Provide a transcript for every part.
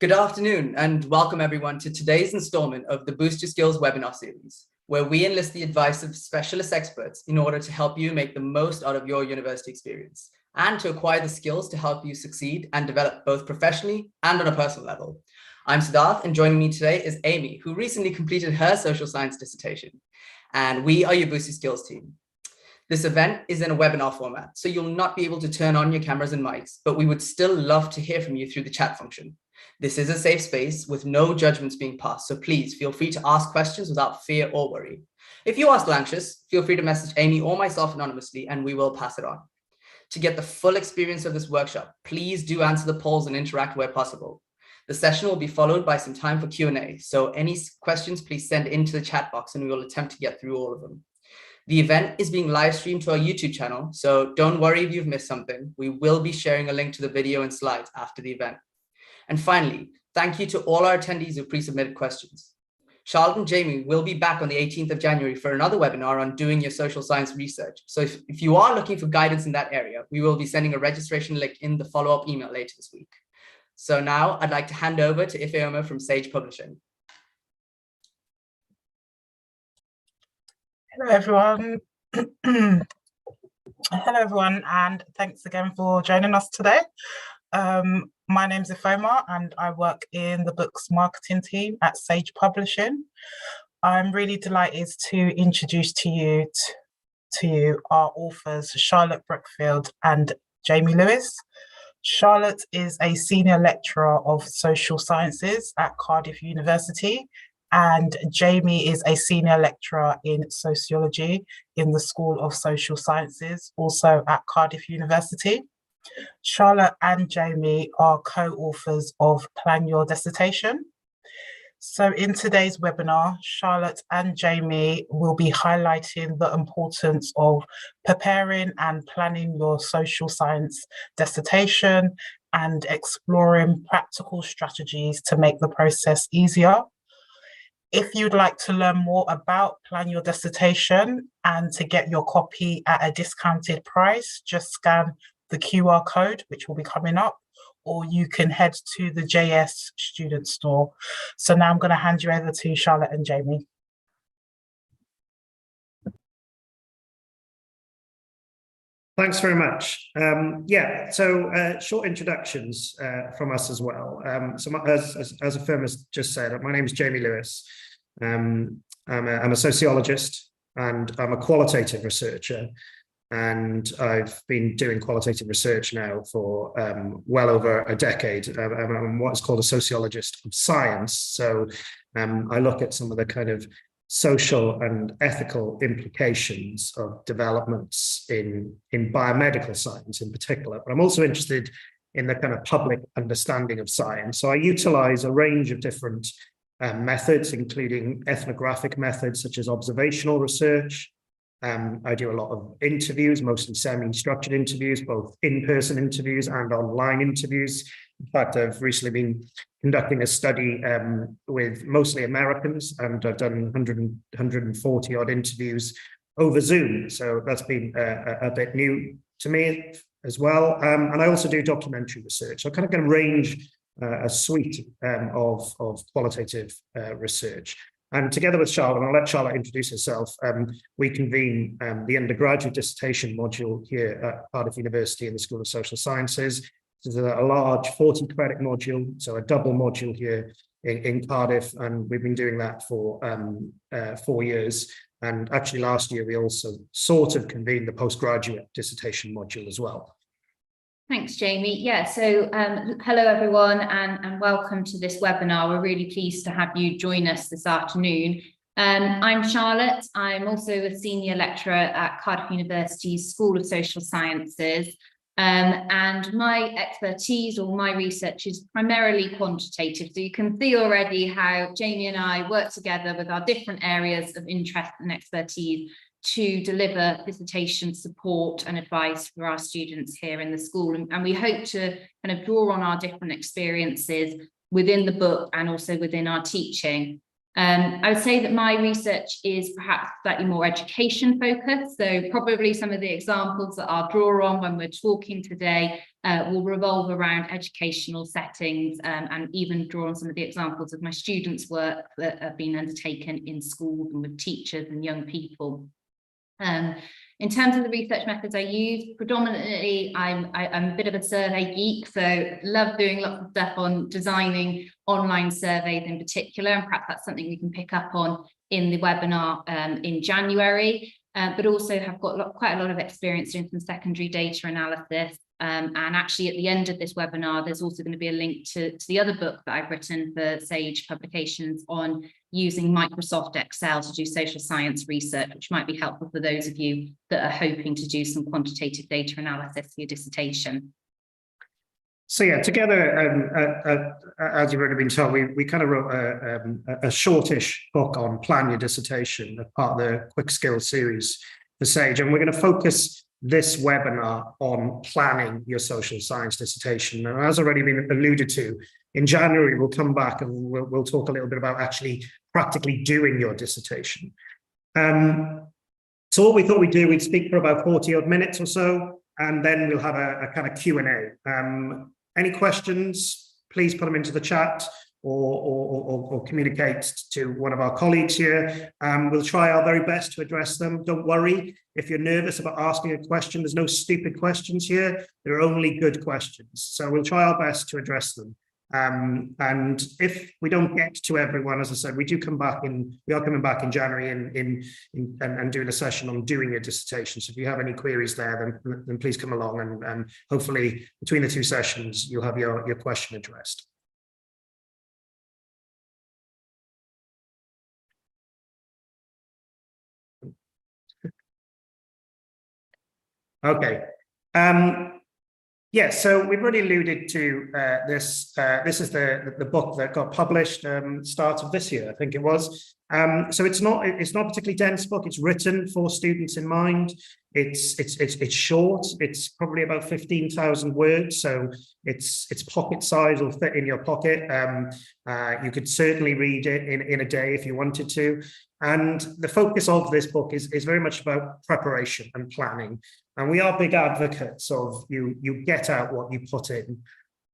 Good afternoon and welcome everyone to today's installment of the Boost Your Skills webinar series, where we enlist the advice of specialist experts in order to help you make the most out of your university experience and to acquire the skills to help you succeed and develop both professionally and on a personal level. I'm Siddharth, and joining me today is Amy, who recently completed her social science dissertation, and we are your Boost Your Skills team. This event is in a webinar format, so you'll not be able to turn on your cameras and mics, but we would still love to hear from you through the chat function. This is a safe space with no judgments being passed, so please feel free to ask questions without fear or worry. If you are still anxious, feel free to message Amy or myself anonymously and we will pass it on. To get the full experience of this workshop, please do answer the polls and interact where possible. The session will be followed by some time for Q&A, so any questions please send into the chat box and we will attempt to get through all of them. The event is being live streamed to our YouTube channel, so don't worry if you've missed something. We will be sharing a link to the video and slides after the event. And finally, thank you to all our attendees who pre-submitted questions. Charlotte and Jamie will be back on the 18th of January for another webinar on doing your social science research. So if you are looking for guidance in that area, we will be sending a registration link in the follow-up email later this week. So now I'd like to hand over to Ifeoma from Sage Publishing. Hello everyone. Hello everyone, and thanks again for joining us today. My name's Ifeoma and I work in the books marketing team at Sage Publishing. I'm really delighted to introduce to you our authors, Charlotte Brookfield and Jamie Lewis. Charlotte is a senior lecturer of social sciences at Cardiff University, and Jamie is a senior lecturer in sociology in the School of Social Sciences, also at Cardiff University. Charlotte and Jamie are co-authors of Plan Your Dissertation. So in today's webinar, Charlotte and Jamie will be highlighting the importance of preparing and planning your social science dissertation and exploring practical strategies to make the process easier. If you'd like to learn more about Plan Your Dissertation and to get your copy at a discounted price, just scan the QR code, which will be coming up, or you can head to the JS student store. So now I'm going to hand you over to Charlotte and Jamie. Thanks very much. Short introductions from us as well. As a firm has just said, my name is Jamie Lewis. I'm a sociologist and I'm a qualitative researcher. And I've been doing qualitative research now for well over a decade. I'm what's called a sociologist of science. So I look at some of the kind of social and ethical implications of developments in biomedical science in particular. But I'm also interested in the kind of public understanding of science. So I utilize a range of different methods, including ethnographic methods such as observational research. I do a lot of interviews, mostly semi-structured interviews, both in-person interviews and online interviews. In fact, I've recently been conducting a study with mostly Americans, and I've done 140 odd interviews over Zoom. So that's been a bit new to me as well. And I also do documentary research. So I kind of can range a suite of qualitative research. And together with Charlotte, and I'll let Charlotte introduce herself, we convene the undergraduate dissertation module here at Cardiff University in the School of Social Sciences. This is a large 40-credit module, so a double module here in Cardiff, and we've been doing that for 4 years. And actually last year, we also sort of convened the postgraduate dissertation module as well. Thanks, Jamie. Yeah, so hello everyone and welcome to this webinar. We're really pleased to have you join us this afternoon. I'm Charlotte. I'm also a senior lecturer at Cardiff University's School of Social Sciences. And my expertise or my research is primarily quantitative. So you can see already how Jamie and I work together with our different areas of interest and expertise to deliver dissertation support and advice for our students here in the school. And we hope to kind of draw on our different experiences within the book and also within our teaching I would say that my research is perhaps slightly more education focused. So probably some of the examples that I'll draw on when we're talking today will revolve around educational settings, and even draw on some of the examples of my students' work that have been undertaken in schools and with teachers and young people. In terms of the research methods I use, predominantly I'm a bit of a survey geek, so love doing lots of stuff on designing online surveys in particular, and perhaps that's something we can pick up on in the webinar in January, but also have got quite a lot of experience doing some secondary data analysis. And actually at the end of this webinar, there's also going to be a link to the other book that I've written for Sage Publications on using Microsoft Excel to do social science research, which might be helpful for those of you that are hoping to do some quantitative data analysis for your dissertation. So yeah, together, as you've already been told, we kind of wrote a shortish book on Plan Your Dissertation as part of the Quick Skills series for Sage, and we're going to focus this webinar on planning your social science dissertation. And as already been alluded to, in January, we'll come back and we'll talk a little bit about actually practically doing your dissertation. So what we thought we'd do, we'd speak for about 40 odd minutes or so, and then we'll have a kind of Q&A. Any questions, please put them into the chat or communicate to one of our colleagues here. We'll try our very best to address them. Don't worry if you're nervous about asking a question. There's no stupid questions here. There are only good questions. So we'll try our best to address them. And if we don't get to everyone, as I said, we are coming back in January and doing a session on doing your dissertation. So if you have any queries there, then please come along, and hopefully between the two sessions, you'll have your question addressed. Okay. Yeah, so we've already alluded to this. This is the book that got published start of this year, I think it was. So it's not a particularly dense book. It's written for students in mind. It's short. It's probably about 15,000 words, so it's pocket size, will fit in your pocket. You could certainly read it in a day if you wanted to. And the focus of this book is very much about preparation and planning. And we are big advocates of you get out what you put in.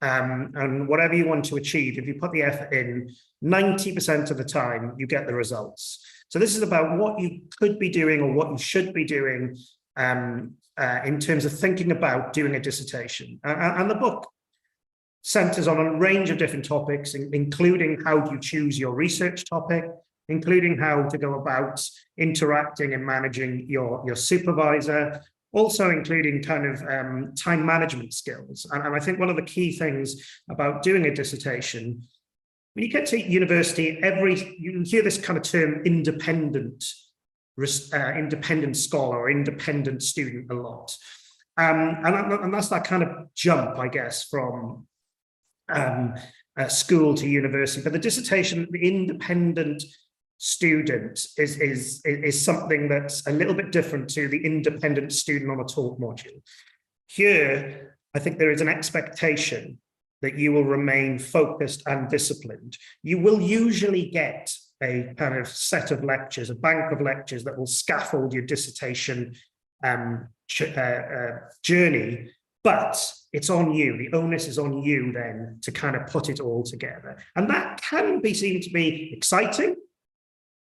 And whatever you want to achieve, if you put the effort in, 90% of the time, you get the results. So this is about what you could be doing or what you should be doing in terms of thinking about doing a dissertation. And the book centers on a range of different topics, including how do you choose your research topic, including how to go about interacting and managing your supervisor, also including kind of time management skills. And I think one of the key things about doing a dissertation, when you get to university, you hear this kind of term independent scholar or independent student a lot. And that's that kind of jump, I guess, from school to university. But the dissertation, the independent student is something that's a little bit different to the independent student on a taught module. Here, I think there is an expectation that you will remain focused and disciplined. You will usually get a kind of set of lectures, a bank of lectures that will scaffold your dissertation journey, but it's on you. The onus is on you then to kind of put it all together. And that can be seen to be exciting.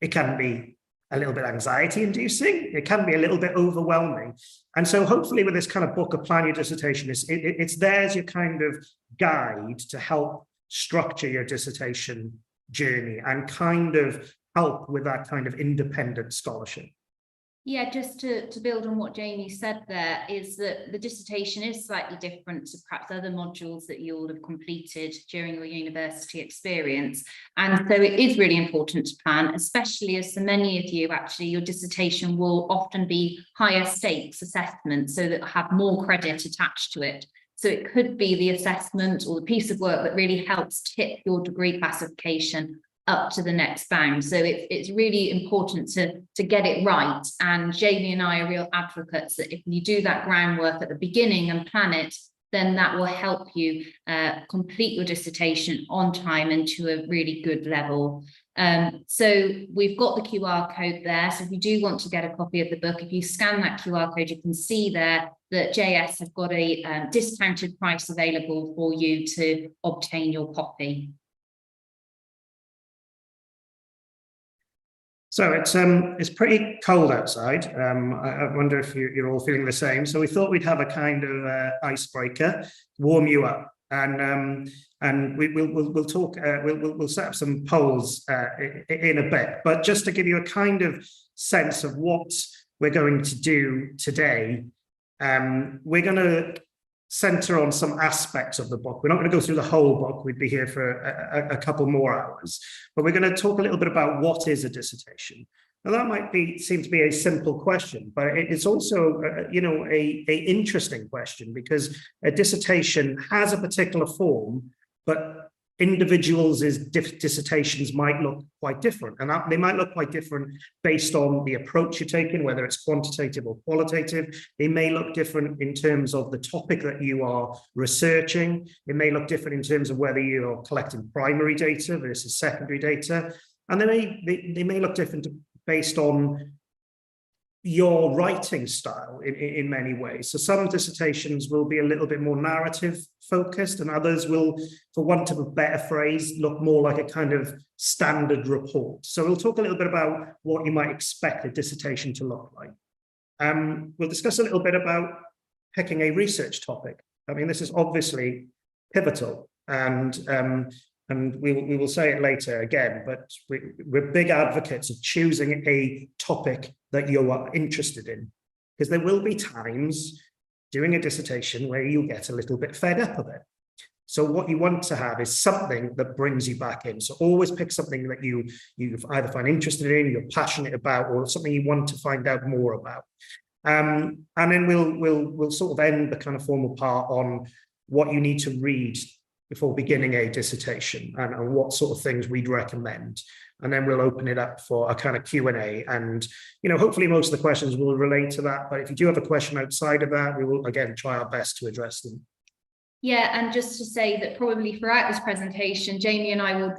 It can be a little bit anxiety inducing. It can be a little bit overwhelming. And so hopefully with this kind of book of Plan Your Dissertation, it's there as your kind of guide to help structure your dissertation journey and kind of help with that kind of independent scholarship. Yeah, just to build on what Jamie said there, is that the dissertation is slightly different to perhaps other modules that you'll have completed during your university experience. And so it is really important to plan, especially as for many of you, actually, your dissertation will often be higher stakes assessments, so that have more credit attached to it. So it could be the assessment or the piece of work that really helps tip your degree classification up to the next bound. So it's really important to get it right. And Jamie and I are real advocates that if you do that groundwork at the beginning and plan it, then that will help you complete your dissertation on time and to a really good level. So we've got the QR code there. So if you do want to get a copy of the book, if you scan that QR code, you can see there that JS have got a discounted price available for you to obtain your copy. So it's pretty cold outside. I wonder if you're all feeling the same. So we thought we'd have a kind of icebreaker, warm you up, and we'll talk. We'll set up some polls in a bit. But just to give you a kind of sense of what we're going to do today, we're going to center on some aspects of the book. We're not going to go through the whole book. We'd be here for a couple more hours, but we're going to talk a little bit about what is a dissertation. Now that might seem to be a simple question, but it's also, a interesting question, because a dissertation has a particular form, but individuals' dissertations might look quite different, and they might look quite different based on the approach you're taking, whether it's quantitative or qualitative. They may look different in terms of the topic that you are researching. It may look different in terms of whether you're collecting primary data versus secondary data, and they may look different based on your writing style in many ways. So some dissertations will be a little bit more narrative focused, and others will, for want of a better phrase, look more like a kind of standard report. So we'll talk a little bit about what you might expect a dissertation to look like. We'll discuss a little bit about picking a research topic. I mean, this is obviously pivotal, and we will say it later again, but we're big advocates of choosing a topic that you are interested in, because there will be times doing a dissertation where you get a little bit fed up of it. So what you want to have is something that brings you back in. So always pick something that you either find interested in, you're passionate about, or something you want to find out more about. And then we'll sort of end the kind of formal part on what you need to read before beginning a dissertation, and what sort of things we'd recommend. And then we'll open it up for a kind of Q&A. And, hopefully most of the questions will relate to that. But if you do have a question outside of that, we will, again, try our best to address them. Yeah, and just to say that probably throughout this presentation, Jamie and I will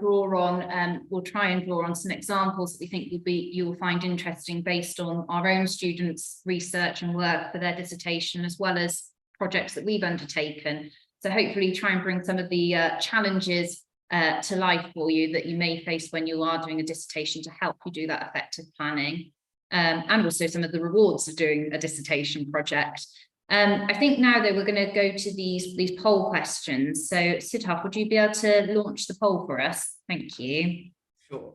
we'll try and draw on some examples that we think you'll find interesting based on our own students' research and work for their dissertation, as well as projects that we've undertaken. So hopefully try and bring some of the challenges to life for you that you may face when you are doing a dissertation, to help you do that effective planning, and also some of the rewards of doing a dissertation project. I think now though, we're going to go to these poll questions. So Siddharth, would you be able to launch the poll for us? Thank you. Sure.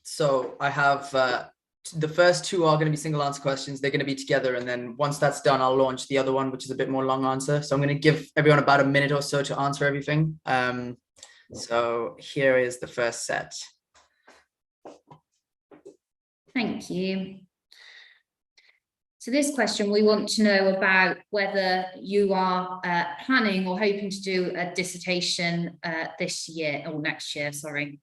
So I have the first two are going to be single answer questions. They're going to be together, and then once that's done, I'll launch the other one, which is a bit more long answer. So I'm going to give everyone about a minute or so to answer everything. So here is the first set. Thank you. So this question, we want to know about whether you are planning or hoping to do a dissertation this year or next year, sorry.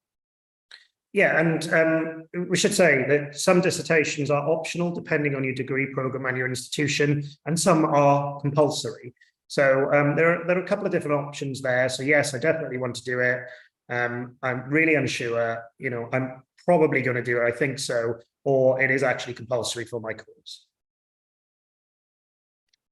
Yeah, and we should say that some dissertations are optional depending on your degree program and your institution, and some are compulsory. So there are a couple of different options there. So yes, I definitely want to do it. I'm really unsure. I'm probably going to do it. I think so, or it is actually compulsory for my course.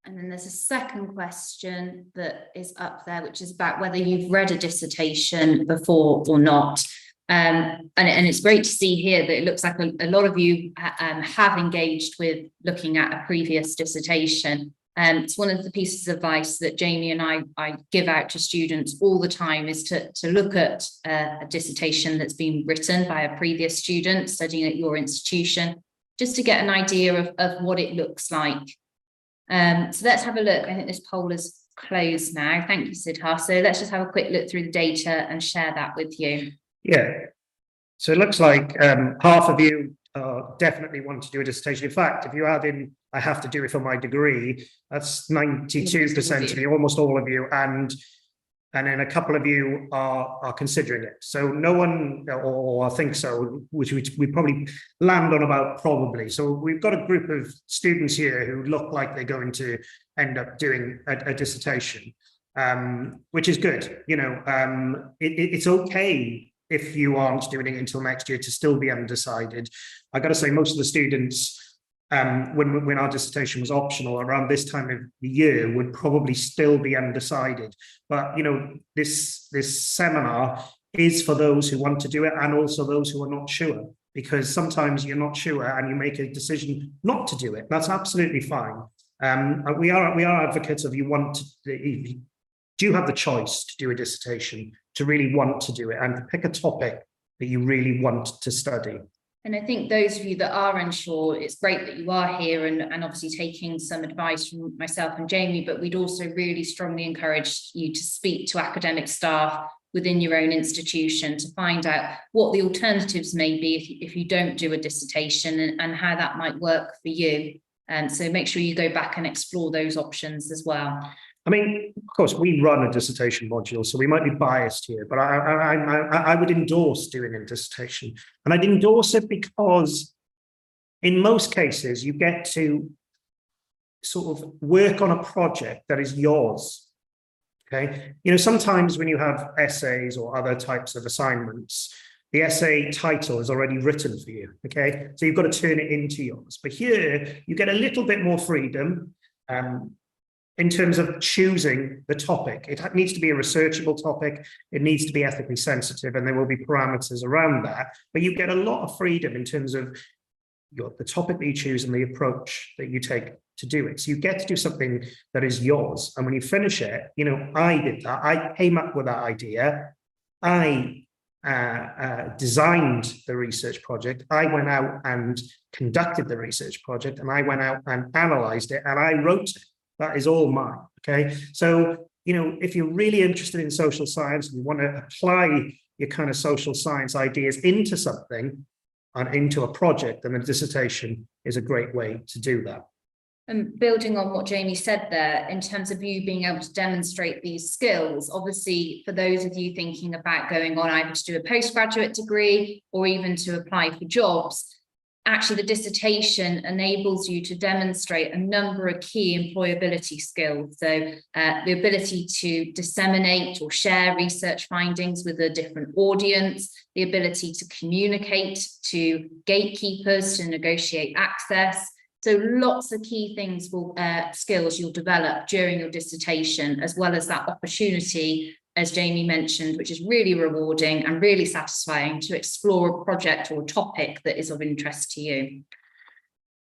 And then there's a second question that is up there, which is about whether you've read a dissertation before or not. And it's great to see here that it looks like a lot of you have engaged with looking at a previous dissertation. It's one of the pieces of advice that Jamie and I give out to students all the time, is to look at a dissertation that's been written by a previous student studying at your institution, just to get an idea of what it looks like. So let's have a look. I think this poll is closed now. Thank you, Siddharth. So let's just have a quick look through the data and share that with you. Yeah. So it looks like half of you definitely want to do a dissertation. In fact, if you add in, I have to do it for my degree, that's 92% of you, almost all of you, and then a couple of you are considering it. So no one, or I think so, which we probably land on about probably. So we've got a group of students here who look like they're going to end up doing a dissertation. which is good. It's okay if you aren't doing it until next year to still be undecided. I got to say, most of the students, when our dissertation was optional around this time of the year, would probably still be undecided. But this seminar is for those who want to do it and also those who are not sure, because sometimes you're not sure and you make a decision not to do it. That's absolutely fine. We are advocates of you do have the choice to do a dissertation, to really want to do it and to pick a topic that you really want to study. And I think those of you that are unsure, it's great that you are here and obviously taking some advice from myself and Jamie, but we'd also really strongly encourage you to speak to academic staff within your own institution to find out what the alternatives may be if you don't do a dissertation and how that might work for you. So make sure you go back and explore those options as well. I mean, of course, we run a dissertation module, so we might be biased here, but I would endorse doing a dissertation. And I'd endorse it because in most cases, you get to sort of work on a project that is yours. Okay. Sometimes when you have essays or other types of assignments, the essay title is already written for you. Okay. So you've got to turn it into yours. But here you get a little bit more freedom. In terms of choosing the topic. It needs to be a researchable topic, it needs to be ethically sensitive, and there will be parameters around that, but you get a lot of freedom in terms of the topic that you choose and the approach that you take to do it. So you get to do something that is yours, and when you finish it, I did that, I came up with that idea, I designed the research project, I went out and conducted the research project, and I went out and analysed it, and I wrote it. That is all mine, okay? So, if you're really interested in social science and you want to apply your kind of social science ideas into something and into a project, then a dissertation is a great way to do that. And building on what Jamie said there, in terms of you being able to demonstrate these skills, obviously, for those of you thinking about going on either to do a postgraduate degree or even to apply for jobs, actually the dissertation enables you to demonstrate a number of key employability skills. So the ability to disseminate or share research findings with a different audience, the ability to communicate to gatekeepers, to negotiate access. So lots of key things skills you'll develop during your dissertation, as well as that opportunity, as Jamie mentioned, which is really rewarding and really satisfying to explore a project or a topic that is of interest to you.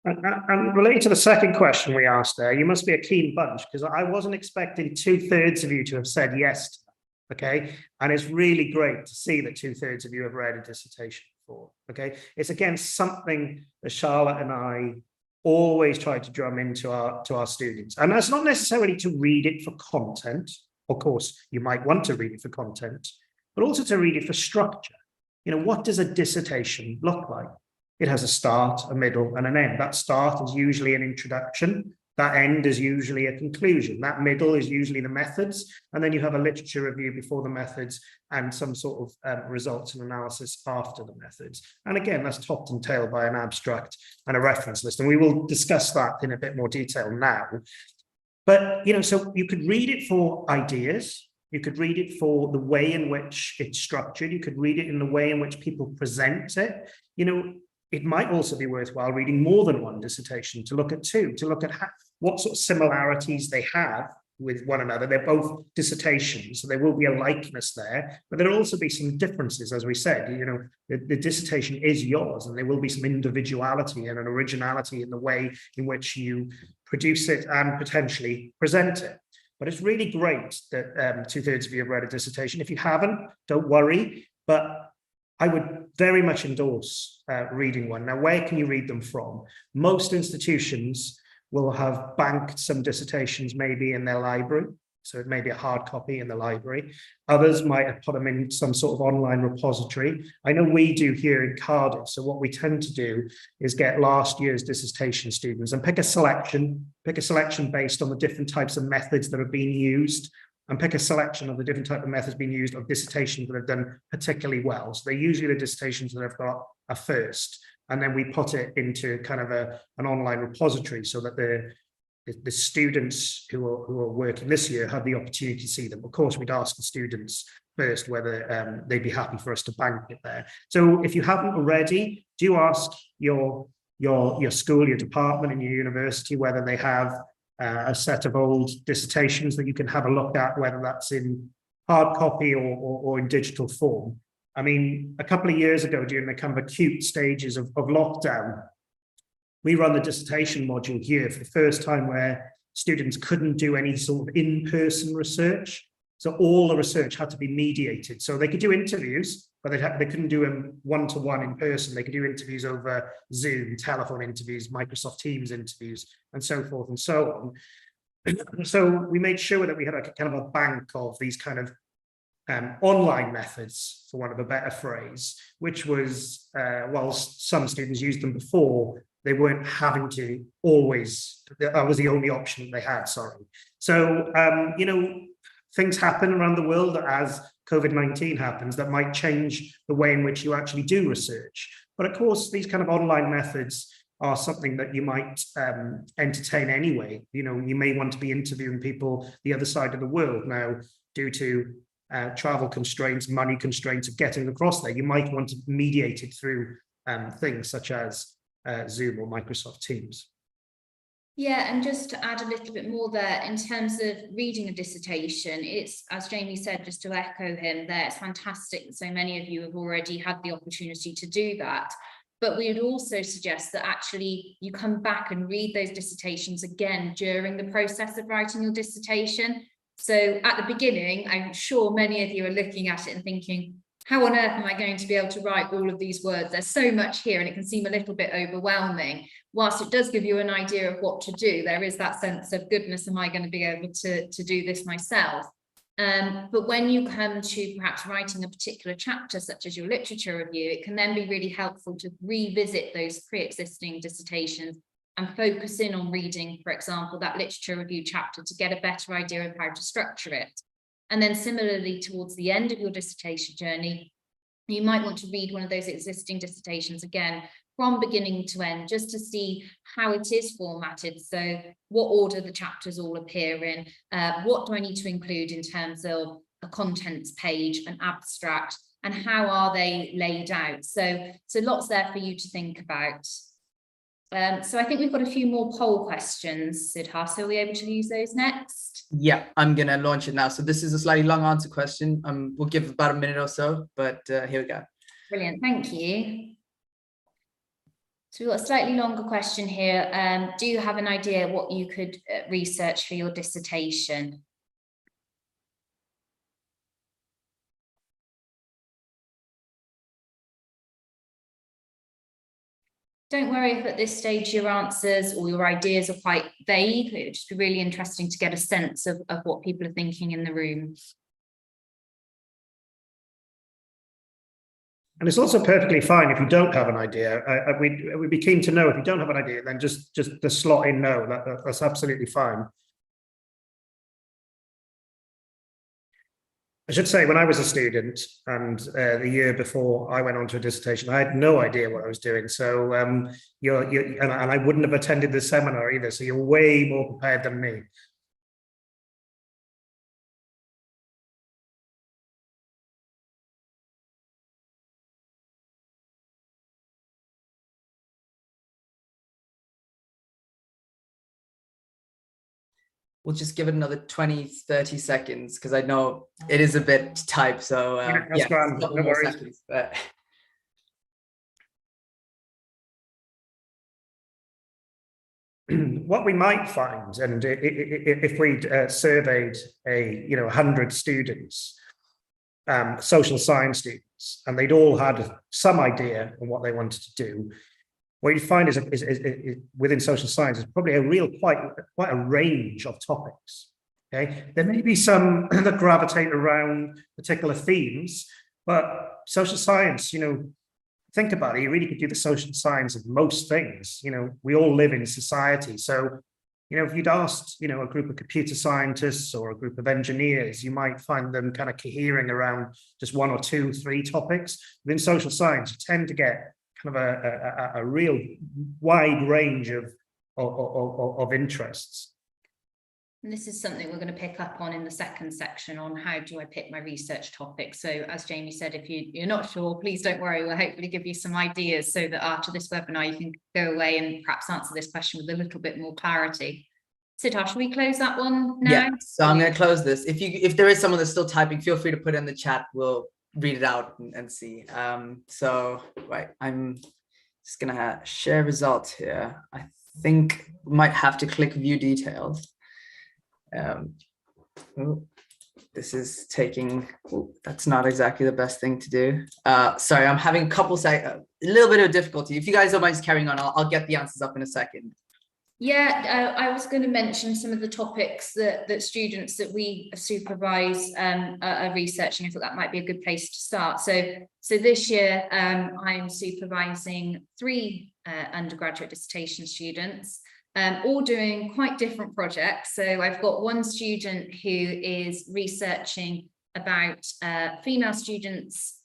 And related to the second question we asked there, you must be a keen bunch, because I wasn't expecting 2/3 of you to have said yes to that, okay? And it's really great to see that 2/3 of you have read a dissertation before, okay? It's again something that Charlotte and I always try to drum into our students. And that's not necessarily to read it for content. Of course, you might want to read it for content, but also to read it for structure. What does a dissertation look like? It has a start, a middle, and an end. That start is usually an introduction. That end is usually a conclusion. That middle is usually the methods. And then you have a literature review before the methods and some sort of results and analysis after the methods. And again, that's topped and tailed by an abstract and a reference list. And we will discuss that in a bit more detail now. But, so you could read it for ideas, you could read it for the way in which it's structured, you could read it in the way in which people present it. It might also be worthwhile reading more than one dissertation, to look at two, to look at what sort of similarities they have with one another. They're both dissertations, so there will be a likeness there, but there'll also be some differences, as we said. The dissertation is yours, and there will be some individuality and an originality in the way in which you produce it and potentially present it. But it's really great that 2/3 of you have read a dissertation. If you haven't, don't worry, but I would very much endorse reading one. Now, where can you read them from? Most institutions will have banked some dissertations maybe in their library. So it may be a hard copy in the library. Others might have put them in some sort of online repository. I know we do here in Cardiff. So what we tend to do is get last year's dissertation students and pick a selection based on the different types of methods that have been used, and pick a selection of the different type of methods being used of dissertations that have done particularly well. So they're usually the dissertations that have got a first, and then we put it into kind of an online repository so that the students who are working this year had the opportunity to see them. Of course, we'd ask the students first whether they'd be happy for us to bank it there. So if you haven't already, do ask your school, your department, and your university whether they have a set of old dissertations that you can have a look at, whether that's in hard copy or in digital form. I mean, a couple of years ago, during the kind of acute stages of lockdown, we run the dissertation module here for the first time where students couldn't do any sort of in-person research. So all the research had to be mediated. So they could do interviews, but they couldn't do them one-to-one in person. They could do interviews over Zoom, telephone interviews, Microsoft Teams interviews, and so forth and so on. So we made sure that we had a kind of a bank of these kind of online methods, for want of a better phrase, which was, whilst some students used them before, they weren't having to always, that was the only option that they had, sorry. So, you know, things happen around the world as COVID-19 happens that might change the way in which you actually do research. But of course, these kind of online methods are something that you might entertain anyway. You know, you may want to be interviewing people the other side of the world now due to travel constraints, money constraints of getting across there. You might want to mediate it through things such as Zoom or Microsoft Teams. Yeah, and just to add a little bit more there, in terms of reading a dissertation, it's, as Jamie said, just to echo him there, it's fantastic that so many of you have already had the opportunity to do that. But we would also suggest that actually you come back and read those dissertations again during the process of writing your dissertation. So at the beginning, I'm sure many of you are looking at it and thinking, how on earth am I going to be able to write all of these words? There's so much here and it can seem a little bit overwhelming. Whilst it does give you an idea of what to do, there is that sense of, goodness, am I going to be able to do this myself? But when you come to perhaps writing a particular chapter, such as your literature review, it can then be really helpful to revisit those pre-existing dissertations and focus in on reading, for example, that literature review chapter to get a better idea of how to structure it. And then similarly, towards the end of your dissertation journey, you might want to read one of those existing dissertations again from beginning to end, just to see how it is formatted. So what order the chapters all appear in, what do I need to include in terms of a contents page, an abstract, and how are they laid out? So lots there for you to think about. So I think we've got a few more poll questions, Siddharth, so are we able to use those next? Yeah, I'm gonna launch it now. So this is a slightly long answer question. We'll give about a minute or so, but here we go. Brilliant, thank you. So we've got a slightly longer question here. Do you have an idea what you could research for your dissertation? Don't worry if at this stage your answers or your ideas are quite vague. It would just be really interesting to get a sense of what people are thinking in the room. And it's also perfectly fine if you don't have an idea. We'd be keen to know if you don't have an idea, then just the slot in no. That's absolutely fine. I should say, when I was a student and the year before I went on to a dissertation, I had no idea what I was doing. So and I wouldn't have attended the seminar either. So you're way more prepared than me. We'll just give it another 20, 30 seconds because I know it is a bit type. So That's grand. No worries. Seconds, but... What we might find, and if we'd surveyed 100 students, social science students, and they'd all had some idea on what they wanted to do, what you find is within social science is probably quite a range of topics. Okay, there may be some that gravitate around particular themes, but social science, think about it, you really could do the social science of most things. We all live in society, so if you'd asked a group of computer scientists or a group of engineers, you might find them kind of cohering around just one or two, three topics. Within social science, you tend to get kind of a real wide range of interests. And this is something we're going to pick up on in the second section on how do I pick my research topic. So as Jamie said, if you're not sure, please don't worry. We'll hopefully give you some ideas so that after this webinar, you can go away and perhaps answer this question with a little bit more clarity. Siddharth, should we close that one now? Yeah, so I'm going to close this. If there is someone that's still typing, feel free to put it in the chat. We'll read it out and see. So, right, I'm just going to share results here. I think we might have to click view details. Oh, this is taking, that's not exactly the best thing to do. Sorry, I'm having a little bit of difficulty. If you guys don't mind just carrying on, I'll get the answers up in a second. Yeah, I was going to mention some of the topics that students that we supervise are researching. I thought that might be a good place to start. So this year I'm supervising 3 undergraduate dissertation students, all doing quite different projects. So I've got one student who is researching about female students'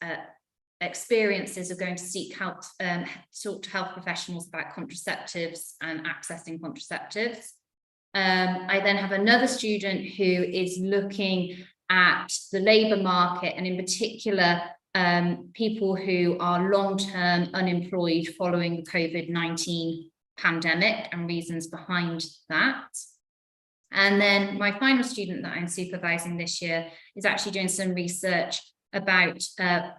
experiences of going to seek help, talk to health professionals about contraceptives and accessing contraceptives. I then have another student who is looking at the labour market, and in particular people who are long-term unemployed following the COVID-19 pandemic and reasons behind that. And then my final student that I'm supervising this year is actually doing some research about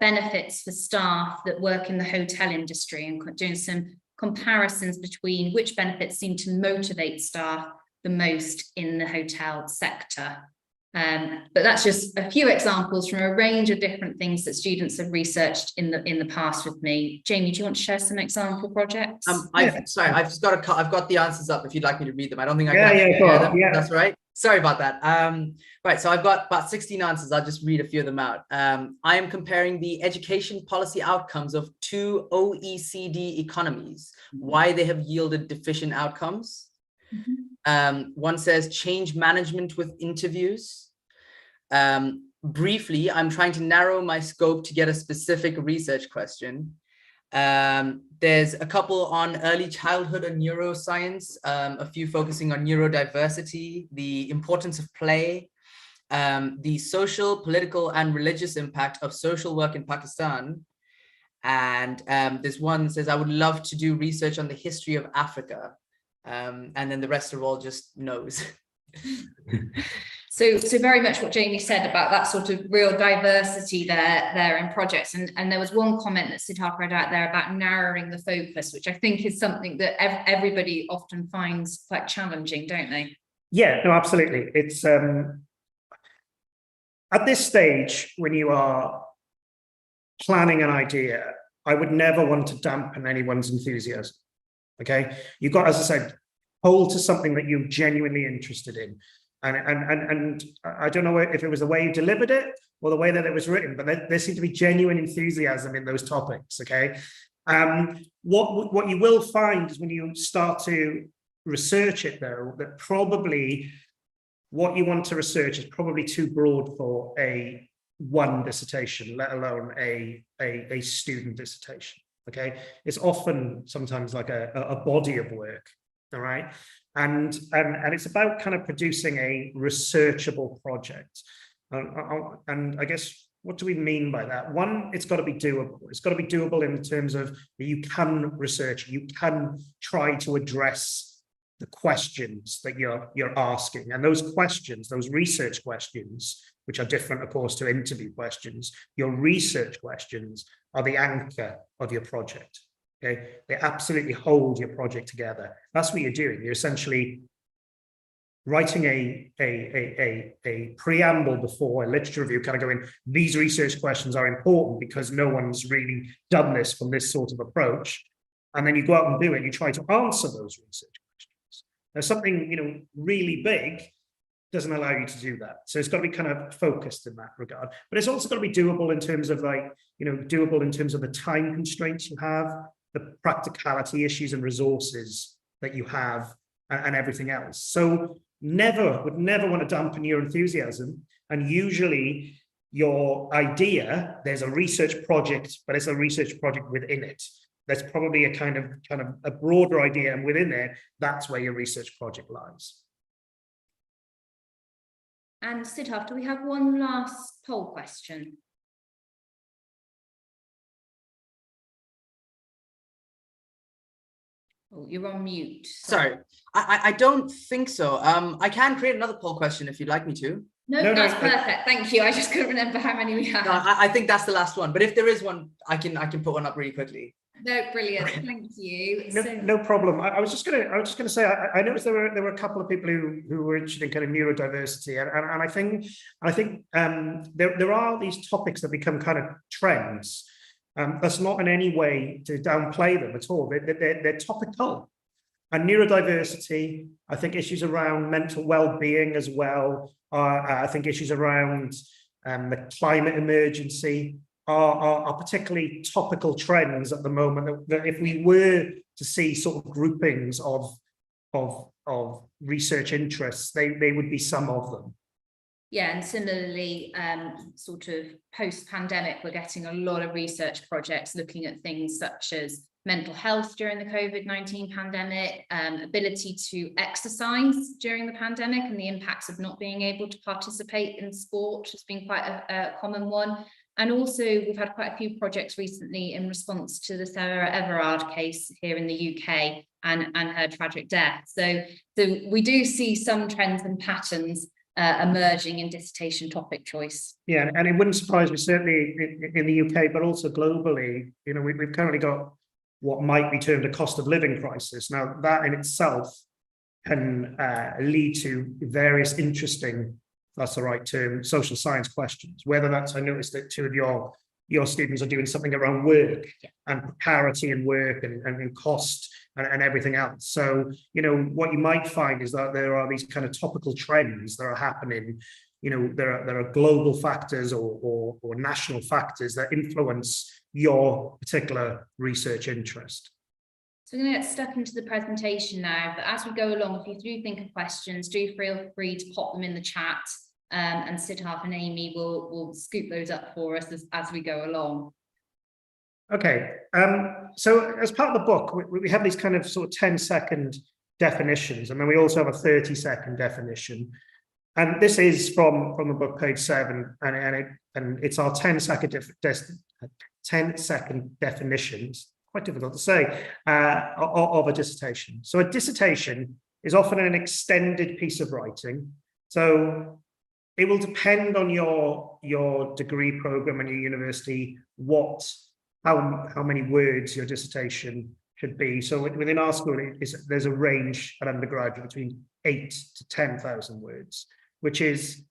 benefits for staff that work in the hotel industry and doing some comparisons between which benefits seem to motivate staff the most in the hotel sector. But that's just a few examples from a range of different things that students have researched in the past with me. Jamie, do you want to share some example projects? Sorry, I've got the answers up if you'd like me to read them. I don't think I can share them. Yeah. That's right. Sorry about that. Right, so I've got about 16 answers. I'll just read a few of them out. I am comparing the education policy outcomes of 2 OECD economies, why they have yielded deficient outcomes. One says change management with interviews. Briefly, I'm trying to narrow my scope to get a specific research question. There's a couple on early childhood and neuroscience, a few focusing on neurodiversity, the importance of play, the social, political, and religious impact of social work in Pakistan. And there's one that says, I would love to do research on the history of Africa. And then the rest are all just no's. So very much what Jamie said about that sort of real diversity there in projects. And there was one comment that Siddharth read out there about narrowing the focus, which I think is something that everybody often finds quite challenging, don't they? Yeah, no, absolutely. It's at this stage, when you are planning an idea, I would never want to dampen anyone's enthusiasm. Okay, you've got, as I said, hold to something that you're genuinely interested in. And I don't know if it was the way you delivered it or the way that it was written, but there seemed to be genuine enthusiasm in those topics. Okay, what you will find is when you start to research it, though, that probably what you want to research is probably too broad for one dissertation, let alone a student dissertation. Okay, it's often sometimes like a body of work. All right. And it's about kind of producing a researchable project. And I guess, what do we mean by that? One, it's got to be doable. It's got to be doable in terms of you can research, you can try to address the questions that you're asking. And those questions, those research questions, which are different, of course, to interview questions, your research questions are the anchor of your project. Okay, they absolutely hold your project together. That's what you're doing. You're essentially writing a preamble before a literature review, kind of going, these research questions are important because no one's really done this from this sort of approach. And then you go out and do it. You try to answer those research questions. Now, something really big doesn't allow you to do that. So it's got to be kind of focused in that regard. But it's also got to be doable in terms of doable in terms of the time constraints you have, the practicality issues and resources that you have, and everything else. So would never want to dampen your enthusiasm. And usually your idea, there's a research project, but it's a research project within it. There's probably a kind of a broader idea, and within there, that's where your research project lies. And Siddharth, do we have one last poll question? Oh, you're on mute. Sorry, I don't think so. I can create another poll question if you'd like me to. No, that's perfect. Thank you. I just couldn't remember how many we had. No, I think that's the last one. But if there is one, I can put one up really quickly. No, brilliant. Thank you. No problem. I was just gonna say I noticed there were a couple of people who were interested in kind of neurodiversity, and I think there are these topics that become kind of trends. That's not in any way to downplay them at all. They're topical. And neurodiversity, I think issues around mental well-being as well. I think issues around the climate emergency are particularly topical trends at the moment. That if we were to see sort of groupings of research interests, they would be some of them. Yeah, and similarly, sort of post-pandemic, we're getting a lot of research projects looking at things such as mental health during the COVID-19 pandemic, ability to exercise during the pandemic, and the impacts of not being able to participate in sport has been quite a common one. And also, we've had quite a few projects recently in response to the Sarah Everard case here in the UK and her tragic death. So we do see some trends and patterns emerging in dissertation topic choice. Yeah, and it wouldn't surprise me, certainly in the UK, but also globally. You know, we've currently got what might be termed a cost of living crisis. Now, that in itself can lead to various interesting, that's the right term, social science questions. Whether that's, I noticed that two of your students are doing something around work and precarity in work and cost and everything else. So, you know, what you might find is that there are these kind of topical trends that are happening. You know, there are global factors or national factors that influence your particular research interest. So we're going to get stuck into the presentation now, but as we go along, if you do think of questions, do feel free to pop them in the chat, and Siddharth and Amy will scoop those up for us as we go along. Okay, so as part of the book, we have these kind of sort of 10-second definitions, and then we also have a 30-second definition. And this is from the book, page 7, and it's our 10-second definitions, quite difficult to say, of a dissertation. So a dissertation is often an extended piece of writing. So it will depend on your degree program and your university, how many words your dissertation should be. So within our school, there's a range at undergraduate between 8,000 to 10,000 words, which is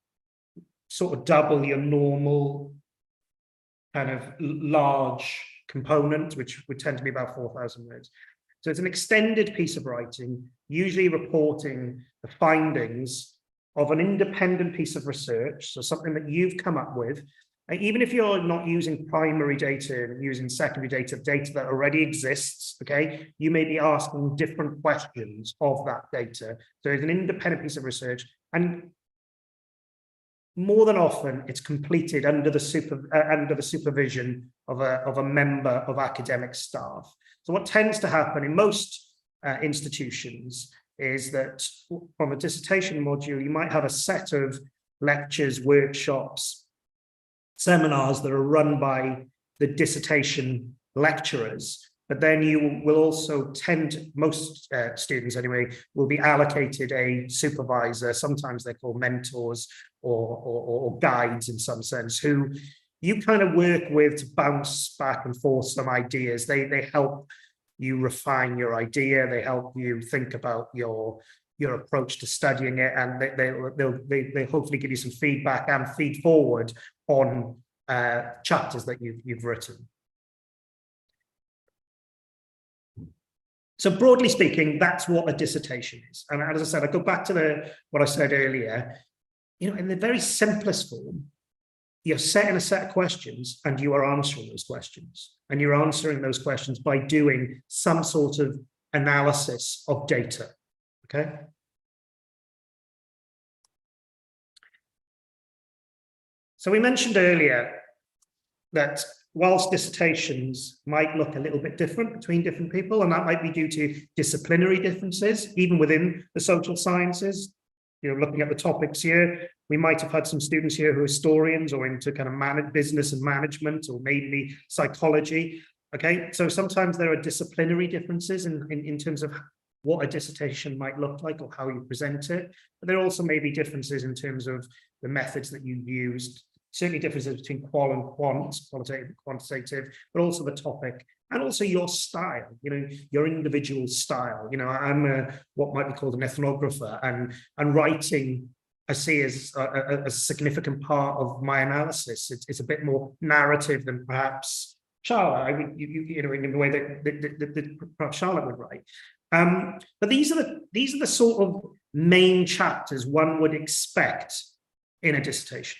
sort of double your normal kind of large component, which would tend to be about 4,000 words. So it's an extended piece of writing, usually reporting the findings of an independent piece of research, so something that you've come up with. Even if you're not using primary data and using secondary data that already exists, okay, you may be asking different questions of that data. So it's an independent piece of research, and more than often it's completed under the supervision of a member of academic staff. So what tends to happen in most institutions is that from a dissertation module, you might have a set of lectures, workshops, seminars that are run by the dissertation lecturers, but then you will also most students anyway, will be allocated a supervisor, sometimes they're called mentors or guides in some sense, who you kind of work with to bounce back and forth some ideas. They help you refine your idea, they help you think about your approach to studying it, and they hopefully give you some feedback and feed forward on chapters that you've written. So broadly speaking, that's what a dissertation is. And as I said, I go back to what I said earlier. You know, in the very simplest form, you're setting a set of questions and you are answering those questions. And you're answering those questions by doing some sort of analysis of data. Okay. So we mentioned earlier that whilst dissertations might look a little bit different between different people, and that might be due to disciplinary differences, even within the social sciences, looking at the topics here, we might have had some students here who are historians or into kind of business and management, or maybe psychology. Okay, so sometimes there are disciplinary differences in terms of what a dissertation might look like or how you present it. But there also may be differences in terms of the methods that you've used, certainly differences between qual and quant, qualitative and quantitative, but also the topic and also your style, your individual style. I'm what might be called an ethnographer, and writing I see as a significant part of my analysis. It's a bit more narrative than perhaps Charlotte, I would, in the way that perhaps Charlotte would write. But these are the sort of main chapters one would expect in a dissertation.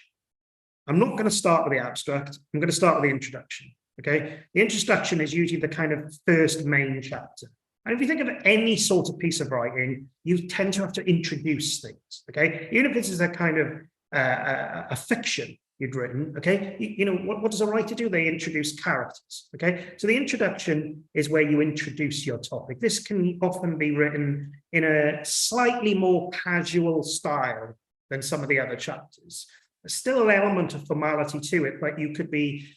I'm not going to start with the abstract. I'm going to start with the introduction. Okay, the introduction is usually the kind of first main chapter. And if you think of any sort of piece of writing, you tend to have to introduce things. Okay, even if this is a kind of a fiction you'd written. Okay, what does a writer do? They introduce characters. Okay, so the introduction is where you introduce your topic. This can often be written in a slightly more casual style than some of the other chapters. There's still an element of formality to it, but you could be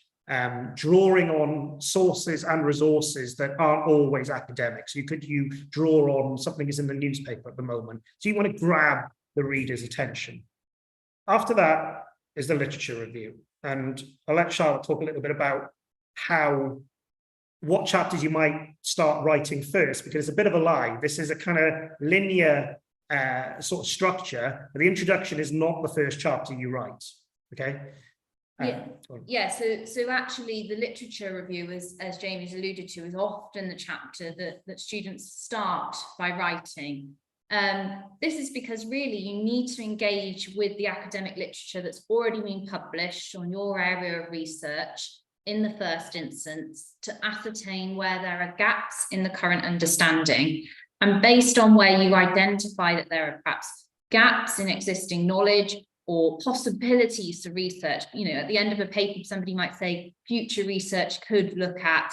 drawing on sources and resources that aren't always academic. So you draw on something that's in the newspaper at the moment. So you want to grab the reader's attention. After that is the literature review. And I'll let Charlotte talk a little bit about what chapters you might start writing first, because it's a bit of a lie. This is a kind of linear sort of structure. The introduction is not the first chapter you write. Okay. So actually the literature review, as Jamie's alluded to, is often the chapter that students start by writing. This is because really you need to engage with the academic literature that's already been published on your area of research in the first instance, to ascertain where there are gaps in the current understanding. And based on where you identify that there are perhaps gaps in existing knowledge or possibilities to research, at the end of a paper, somebody might say future research could look at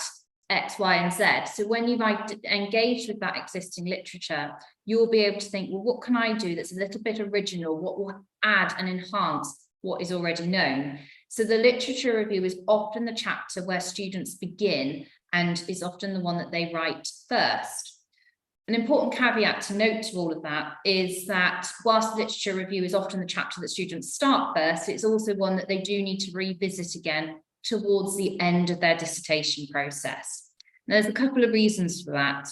X, Y, and Z. So when you've engaged with that existing literature, you'll be able to think, well, what can I do that's a little bit original? What will add and enhance what is already known? So the literature review is often the chapter where students begin and is often the one that they write first. An important caveat to note to all of that is that whilst the literature review is often the chapter that students start first, it's also one that they do need to revisit again towards the end of their dissertation process. Now, there's a couple of reasons for that.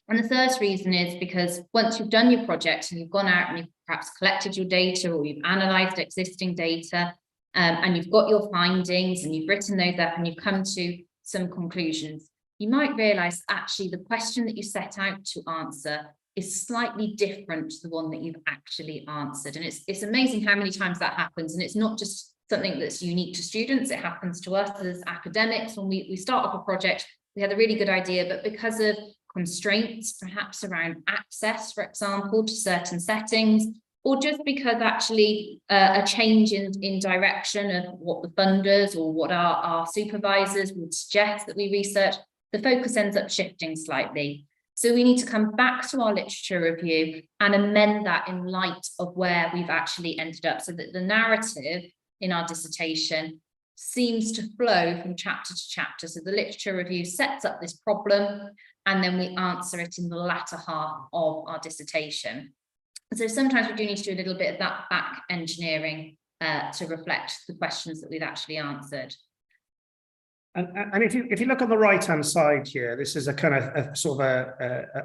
And the first reason is because once you've done your project and you've gone out and you've perhaps collected your data, or you've analysed existing data, and you've got your findings and you've written those up and you've come to some conclusions, you might realise actually the question that you set out to answer is slightly different to the one that you've actually answered. And it's amazing how many times that happens. And it's not just something that's unique to students, it happens to us as academics. When we start off a project, we had a really good idea, but because of constraints, perhaps around access, for example, to certain settings, or just because actually a change in direction of what the funders or what our supervisors would suggest that we research, the focus ends up shifting slightly. So we need to come back to our literature review and amend that in light of where we've actually ended up, so that the narrative in our dissertation seems to flow from chapter to chapter. So the literature review sets up this problem and then we answer it in the latter half of our dissertation. So sometimes we do need to do a little bit of that back engineering to reflect the questions that we've actually answered. And if you look on the right-hand side here, this is a kind of a sort of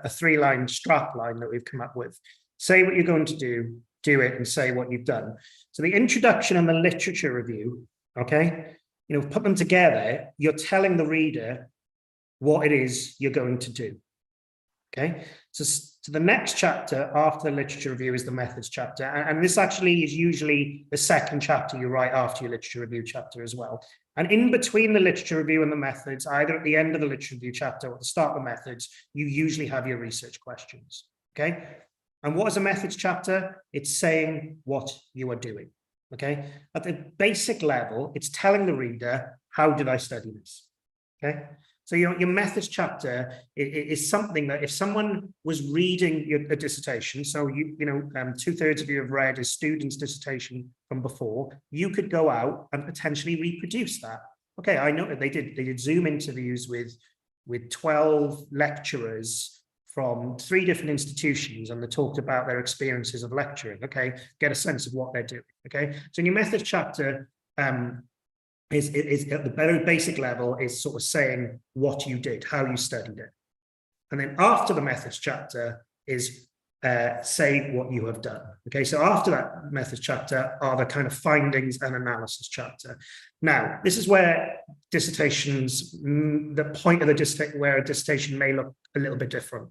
a three-line strap line that we've come up with. Say what you're going to do it, and say what you've done. So the introduction and the literature review, okay, put them together, you're telling the reader what it is you're going to do. Okay, so the next chapter after the literature review is the methods chapter, and this actually is usually the second chapter you write after your literature review chapter as well. And in between the literature review and the methods, either at the end of the literature review chapter or at the start of the methods, you usually have your research questions. Okay, and what is a methods chapter? It's saying what you are doing. Okay, at the basic level, it's telling the reader, how did I study this? Okay. So your methods chapter is something that if someone was reading a dissertation, so you know 2/3 of you have read a student's dissertation from before, you could go out and potentially reproduce that. Okay, I know that they did Zoom interviews with 12 lecturers from 3 different institutions, and they talked about their experiences of lecturing. Okay, get a sense of what they're doing. Okay, so in your methods chapter, is at the very basic level is sort of saying what you did, how you studied it. And then after the methods chapter is say what you have done. Okay, so after that methods chapter are the kind of findings and analysis chapter. Now, this is where dissertations, the point of the dissertation, where a dissertation may look a little bit different.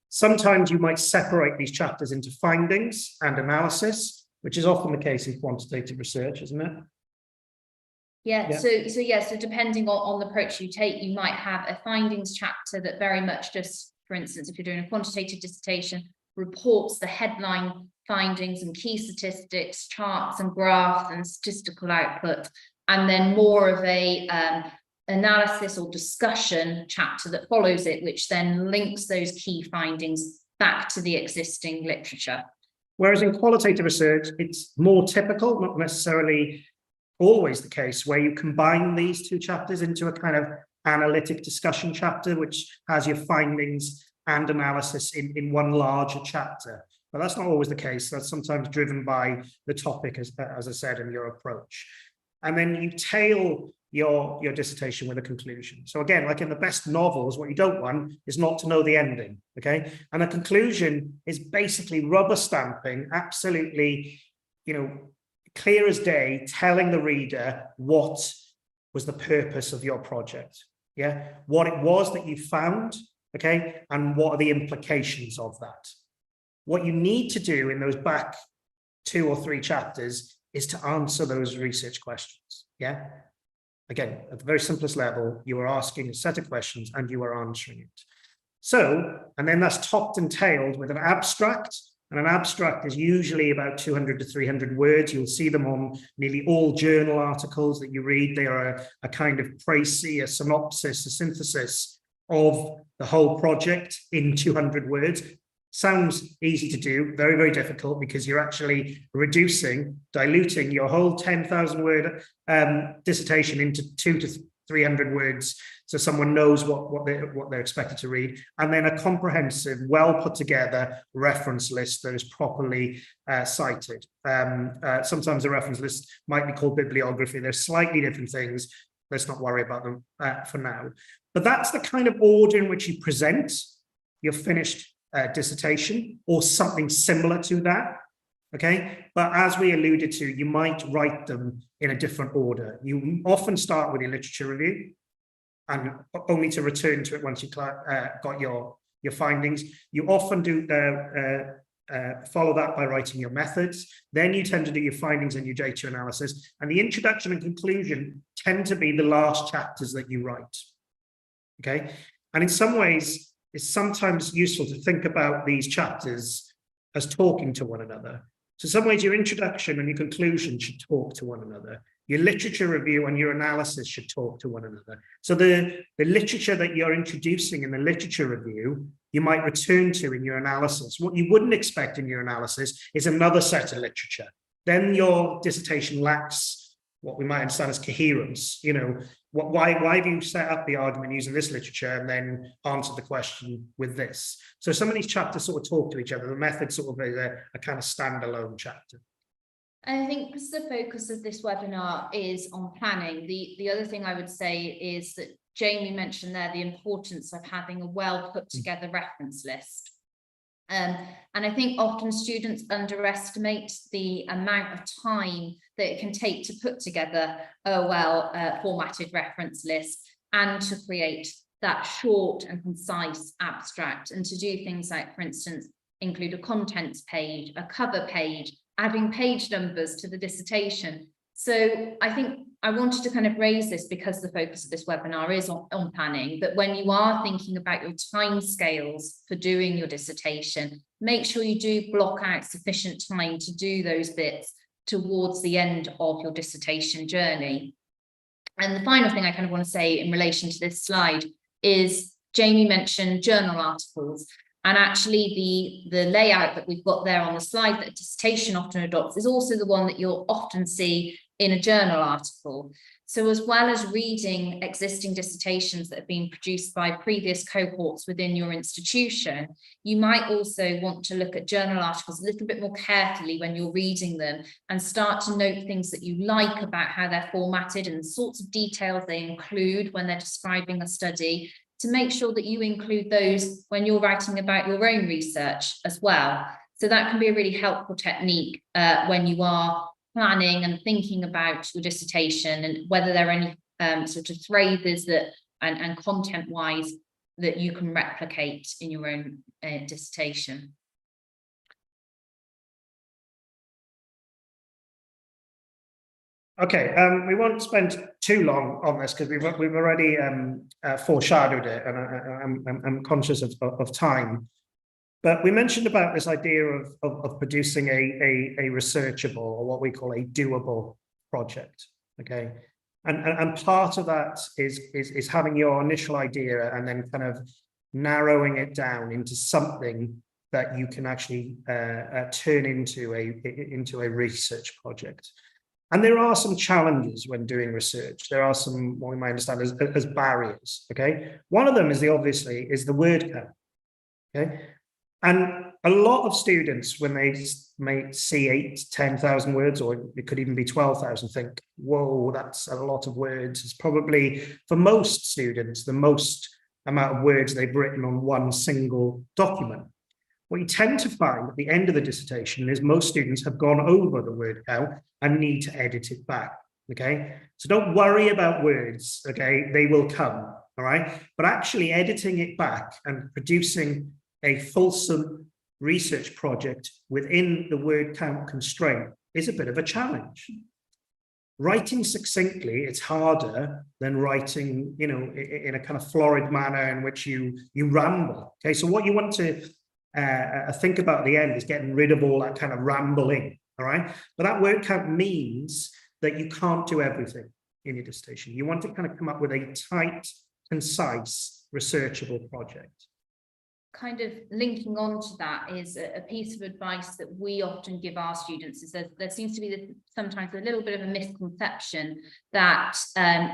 Sometimes you might separate these chapters into findings and analysis, which is often the case in quantitative research, isn't it? Yeah, so depending on the approach you take, you might have a findings chapter that very much just, for instance, if you're doing a quantitative dissertation, reports the headline findings and key statistics, charts and graphs and statistical output, and then more of a analysis or discussion chapter that follows it, which then links those key findings back to the existing literature. Whereas in qualitative research, it's more typical, not necessarily always the case, where you combine these 2 chapters into a kind of analytic discussion chapter, which has your findings and analysis in one larger chapter. But that's not always the case. That's sometimes driven by the topic, as I said, and your approach. And then you tail your dissertation with a conclusion. So again, like in the best novels, what you don't want is not to know the ending, okay? And a conclusion is basically rubber stamping, absolutely, clear as day, telling the reader what was the purpose of your project, yeah? What it was that you found, okay? And what are the implications of that? What you need to do in those back 2 or 3 chapters is to answer those research questions, yeah? Again, at the very simplest level, you are asking a set of questions and you are answering it. So, and then that's topped and tailed with an abstract. And an abstract is usually about 200 to 300 words. You'll see them on nearly all journal articles that you read. They are a kind of précis, a synopsis, a synthesis of the whole project in 200 words. Sounds easy to do, very, very difficult, because you're actually diluting your whole 10,000 word dissertation into 200 to 300 words, so someone knows what they're expected to read, and then a comprehensive, well put together reference list that is properly cited. Sometimes the reference list might be called bibliography. They're slightly different things. Let's not worry about them for now. But that's the kind of order in which you present your finished dissertation, or something similar to that. Okay, but as we alluded to, you might write them in a different order. You often start with your literature review, and only to return to it once you got your findings. You often do follow that by writing your methods. Then you tend to do your findings and your data analysis, and the introduction and conclusion tend to be the last chapters that you write. Okay, and in some ways, it's sometimes useful to think about these chapters as talking to one another. So in some ways, your introduction and your conclusion should talk to one another. Your literature review and your analysis should talk to one another. So the literature that you're introducing in the literature review, you might return to in your analysis. What you wouldn't expect in your analysis is another set of literature. Then your dissertation lacks what we might understand as coherence. Why have you set up the argument using this literature and then answered the question with this? So some of these chapters sort of talk to each other. The method sort of is a kind of standalone chapter. And I think because the focus of this webinar is on planning, the other thing I would say is that Jamie mentioned there the importance of having a well put together reference list. And I think often students underestimate the amount of time that it can take to put together a formatted reference list and to create that short and concise abstract, and to do things like, for instance, include a contents page, a cover page, adding page numbers to the dissertation. So I think I wanted to kind of raise this because the focus of this webinar is on planning, but when you are thinking about your timescales for doing your dissertation, make sure you do block out sufficient time to do those bits towards the end of your dissertation journey. And the final thing I kind of want to say in relation to this slide is Jamie mentioned journal articles. And actually the layout that we've got there on the slide that a dissertation often adopts is also the one that you'll often see in a journal article. So as well as reading existing dissertations that have been produced by previous cohorts within your institution, you might also want to look at journal articles a little bit more carefully when you're reading them and start to note things that you like about how they're formatted and the sorts of details they include when they're describing a study, to make sure that you include those when you're writing about your own research as well. So that can be a really helpful technique when you are planning and thinking about your dissertation, and whether there are any sort of phrases that and content-wise that you can replicate in your own dissertation. Okay, we won't spend too long on this because we've already foreshadowed it, and I'm conscious of time. But we mentioned about this idea of producing a researchable, or what we call a doable project. Okay, and part of that is having your initial idea and then kind of narrowing it down into something that you can actually turn into a research project. And there are some challenges when doing research. There are some, what we might understand as barriers. Okay, one of them is obviously the word count. Okay. And a lot of students, when they may see 8,000 to 10,000 words, or it could even be 12,000, think, whoa, that's a lot of words. It's probably, for most students, the most amount of words they've written on one single document. What you tend to find at the end of the dissertation is most students have gone over the word count and need to edit it back. Okay, so don't worry about words. Okay, they will come. All right, but actually editing it back and producing a fulsome research project within the word count constraint is a bit of a challenge. Writing succinctly, it's harder than writing, you know, in a kind of florid manner in which you ramble. Okay, so what you want to think about at the end is getting rid of all that kind of rambling. All right, but that word count means that you can't do everything in your dissertation. You want to kind of come up with a tight, concise, researchable project. Kind of linking on to that is a piece of advice that we often give our students is that there seems to be sometimes a little bit of a misconception that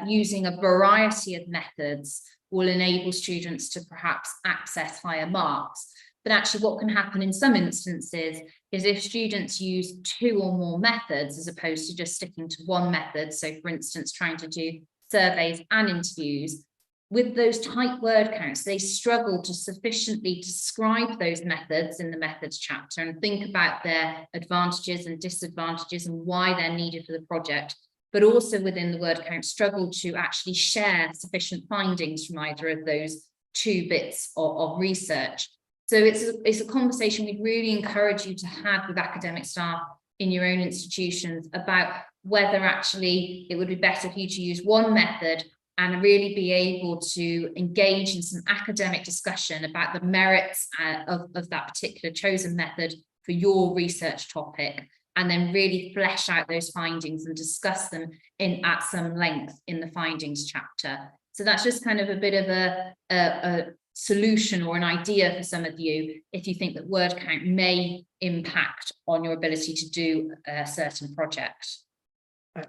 using a variety of methods will enable students to perhaps access higher marks. But actually what can happen in some instances is if students use 2 or more methods as opposed to just sticking to one method, so for instance trying to do surveys and interviews, with those tight word counts, they struggle to sufficiently describe those methods in the methods chapter and think about their advantages and disadvantages and why they're needed for the project, but also within the word count struggle to actually share sufficient findings from either of those 2 bits of research. So it's a conversation we'd really encourage you to have with academic staff in your own institutions about whether actually it would be better for you to use one method and really be able to engage in some academic discussion about the merits of that particular chosen method for your research topic, and then really flesh out those findings and discuss them at some length in the findings chapter. So that's just kind of a bit of a solution or an idea for some of you if you think that word count may impact on your ability to do a certain project.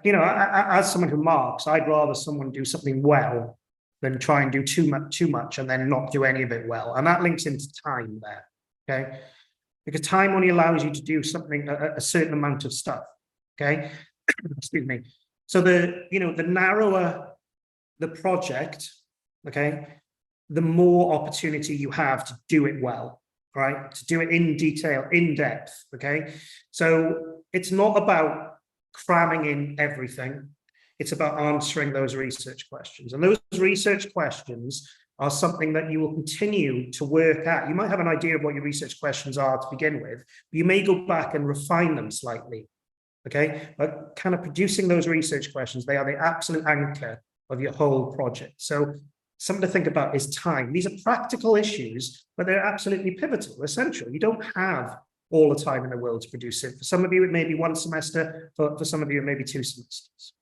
You know, as someone who marks, I'd rather someone do something well than try and do too much and then not do any of it well. And that links into time there, okay? Because time only allows you to do something, a certain amount of stuff, okay? Excuse me. So the narrower the project, okay, the more opportunity you have to do it well, right? To do it in detail, in depth, okay? So it's not about cramming in everything. It's about answering those research questions. And those research questions are something that you will continue to work at. You might have an idea of what your research questions are to begin with, but you may go back and refine them slightly, okay? But kind of producing those research questions, they are the absolute anchor of your whole project. So something to think about is time. These are practical issues, but they're absolutely pivotal, essential. You don't have all the time in the world to produce it. For some of you, it may be 1 semester. For some of you, it may be 2 semesters.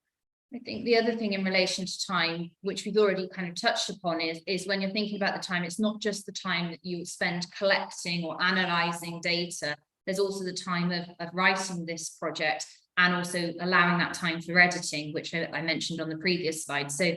I think the other thing in relation to time, which we've already kind of touched upon, is when you're thinking about the time, it's not just the time that you spend collecting or analysing data. There's also the time of writing this project and also allowing that time for editing, which I mentioned on the previous slide. So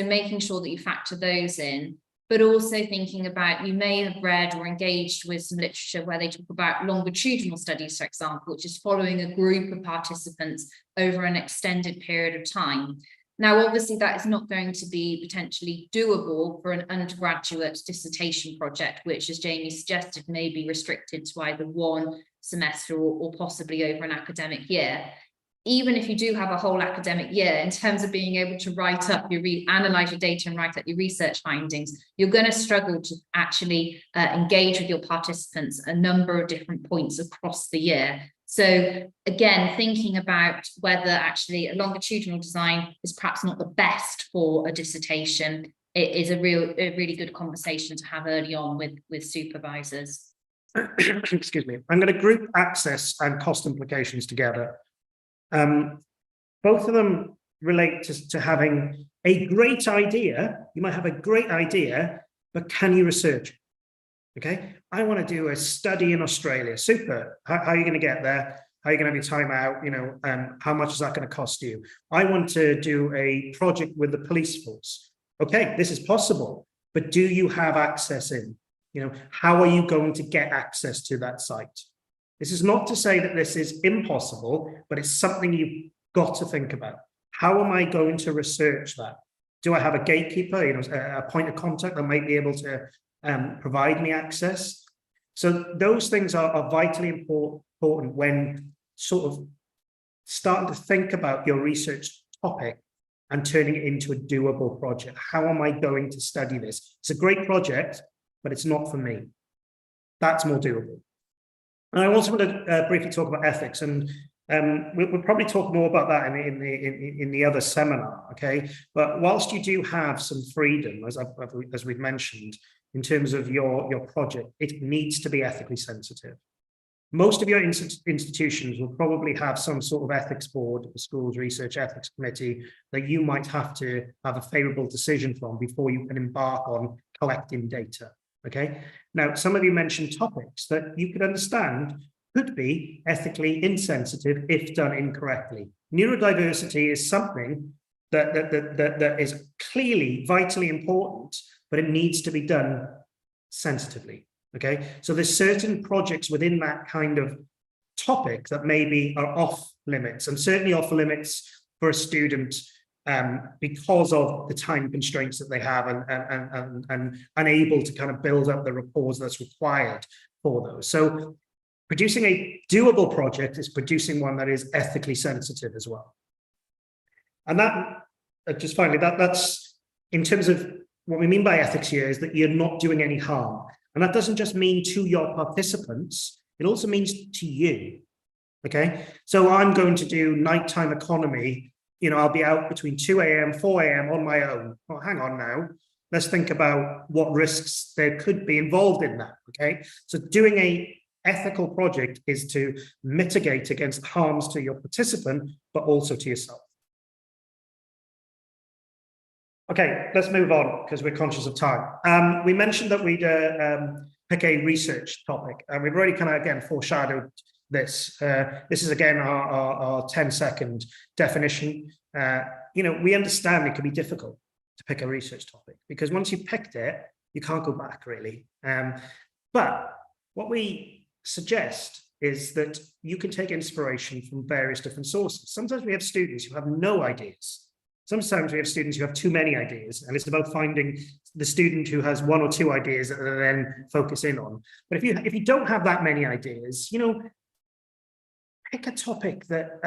making sure that you factor those in, but also thinking about, you may have read or engaged with some literature where they talk about longitudinal studies, for example, which is following a group of participants over an extended period of time. Now, obviously, that is not going to be potentially doable for an undergraduate dissertation project, which, as Jamie suggested, may be restricted to either one semester or possibly over an academic year. Even if you do have a whole academic year, in terms of being able to write up analyze your data and write up your research findings, you're going to struggle to actually engage with your participants a number of different points across the year. So again, thinking about whether actually a longitudinal design is perhaps not the best for a dissertation, it is a really good conversation to have early on with supervisors. Excuse me. I'm going to group access and cost implications together. Both of them relate to having a great idea. You might have a great idea, but can you research? Okay, I want to do a study in Australia. Super. How are you going to get there? How are you going to have your time out? You know, and how much is that going to cost you? I want to do a project with the police force. Okay, this is possible, but do you have access in? You know, how are you going to get access to that site? This is not to say that this is impossible, but it's something you've got to think about. How am I going to research that? Do I have a gatekeeper, you know, a point of contact that might be able to provide me access? So those things are vitally important when sort of starting to think about your research topic and turning it into a doable project. How am I going to study this? It's a great project, but it's not for me. That's more doable. And I also want to briefly talk about ethics, and we'll probably talk more about that in the other seminar, okay? But whilst you do have some freedom, as we've mentioned, in terms of your project, it needs to be ethically sensitive. Most of your institutions will probably have some sort of ethics board, the school's research ethics committee, that you might have to have a favourable decision from before you can embark on collecting data. Okay. Now, some of you mentioned topics that you could understand could be ethically insensitive if done incorrectly. Neurodiversity is something that is clearly vitally important, but it needs to be done sensitively. Okay. So there's certain projects within that kind of topic that maybe are off limits, and certainly off limits for a student because of the time constraints that they have and unable to kind of build up the rapport that's required for those. So producing a doable project is producing one that is ethically sensitive as well. And that, just finally, that's in terms of what we mean by ethics here is that you're not doing any harm. And that doesn't just mean to your participants, it also means to you. Okay, so I'm going to do nighttime economy. You know, I'll be out between 2 a.m., 4 a.m. on my own. Well, hang on now. Let's think about what risks there could be involved in that, okay? So doing a ethical project is to mitigate against harms to your participant, but also to yourself. Okay, let's move on because we're conscious of time. We mentioned that we'd pick a research topic, and we've already kind of, again, foreshadowed this. This is, again, our 10-second definition. You know, we understand it can be difficult to pick a research topic because once you've picked it, you can't go back, really. But what we suggest is that you can take inspiration from various different sources. Sometimes we have students who have no ideas. Sometimes we have students who have too many ideas, and it's about finding the student who has 1 or 2 ideas that they then focus in on. But if you don't have that many ideas, you know, pick a topic that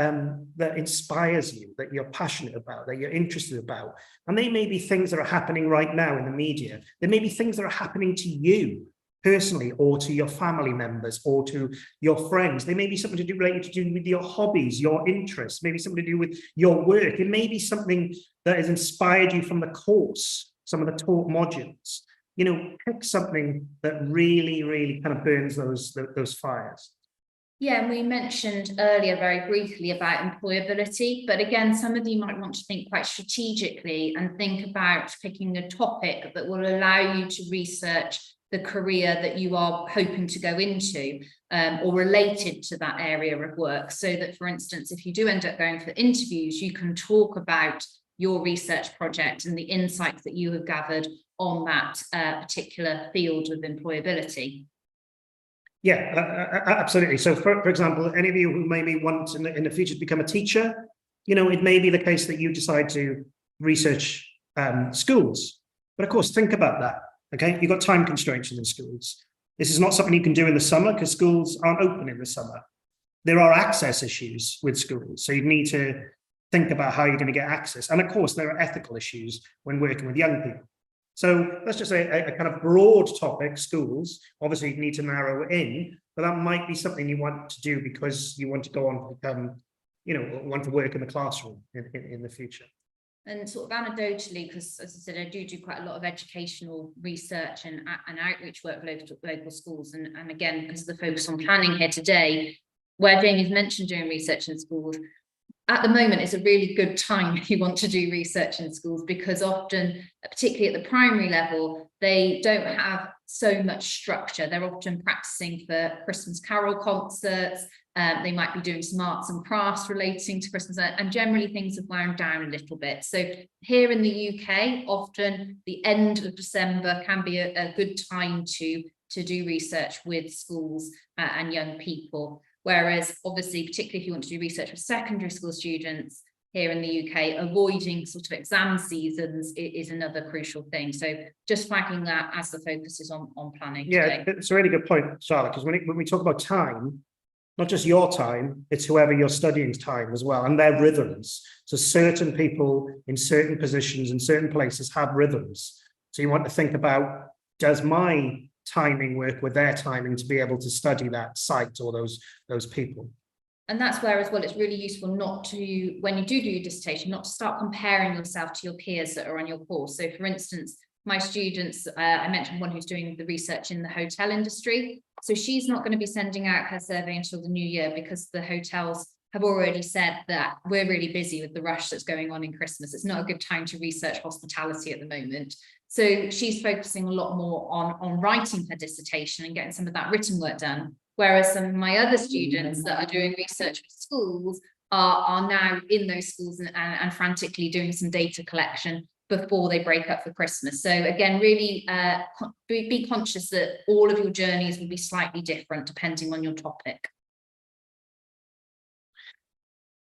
that inspires you, that you're passionate about, that you're interested about. And they may be things that are happening right now in the media. There may be things that are happening to you personally, or to your family members, or to your friends. They may be something related to do with your hobbies, your interests, maybe something to do with your work. It may be something that has inspired you from the course, some of the taught modules. You know, pick something that really, really kind of burns those fires. Yeah, and we mentioned earlier very briefly about employability, but again, some of you might want to think quite strategically and think about picking a topic that will allow you to research the career that you are hoping to go into, or related to that area of work, so that, for instance, if you do end up going for interviews, you can talk about your research project and the insights that you have gathered on that particular field of employability. Yeah, absolutely. So for example, any of you who maybe want in the future to become a teacher, you know, it may be the case that you decide to research schools. But of course, think about that, okay? You've got time constraints in schools. This is not something you can do in the summer because schools aren't open in the summer. There are access issues with schools. So you need to think about how you're going to get access. And of course, there are ethical issues when working with young people. So let's just say a kind of broad topic, schools, obviously you need to narrow it in, but that might be something you want to do because you want to go on to become, you know, want to work in the classroom in the future. And sort of anecdotally, because as I said, I do quite a lot of educational research and outreach work with local schools. And again, because of the focus on planning here today, where Jamie's mentioned doing research in schools, at the moment is a really good time if you want to do research in schools, because often, particularly at the primary level, they don't have so much structure. They're often practicing for Christmas carol concerts. They might be doing some arts and crafts relating to Christmas, and generally things have wound down a little bit. So here in the UK, often the end of December can be a good time to do research with schools and young people. Whereas obviously, particularly if you want to do research with secondary school students here in the UK, avoiding sort of exam seasons is another crucial thing. So just flagging that as the focus is on planning. Yeah, today. it's a really good point, Charlotte, because when we talk about time, not just your time, it's whoever you're studying's time as well, and their rhythms. So certain people in certain positions in certain places have rhythms. So you want to think about, does my timing work with their timing to be able to study that site or those people? And that's where as well, it's really useful not to, when you do your dissertation, not to start comparing yourself to your peers that are on your course. So for instance, my students, I mentioned one who's doing the research in the hotel industry. So she's not going to be sending out her survey until the new year, because the hotels have already said that we're really busy with the rush that's going on in Christmas. It's not a good time to research hospitality at the moment. So she's focusing a lot more on writing her dissertation and getting some of that written work done. Whereas some of my other students that are doing research with schools are now in those schools and frantically doing some data collection before they break up for Christmas. So again, really be conscious that all of your journeys will be slightly different depending on your topic.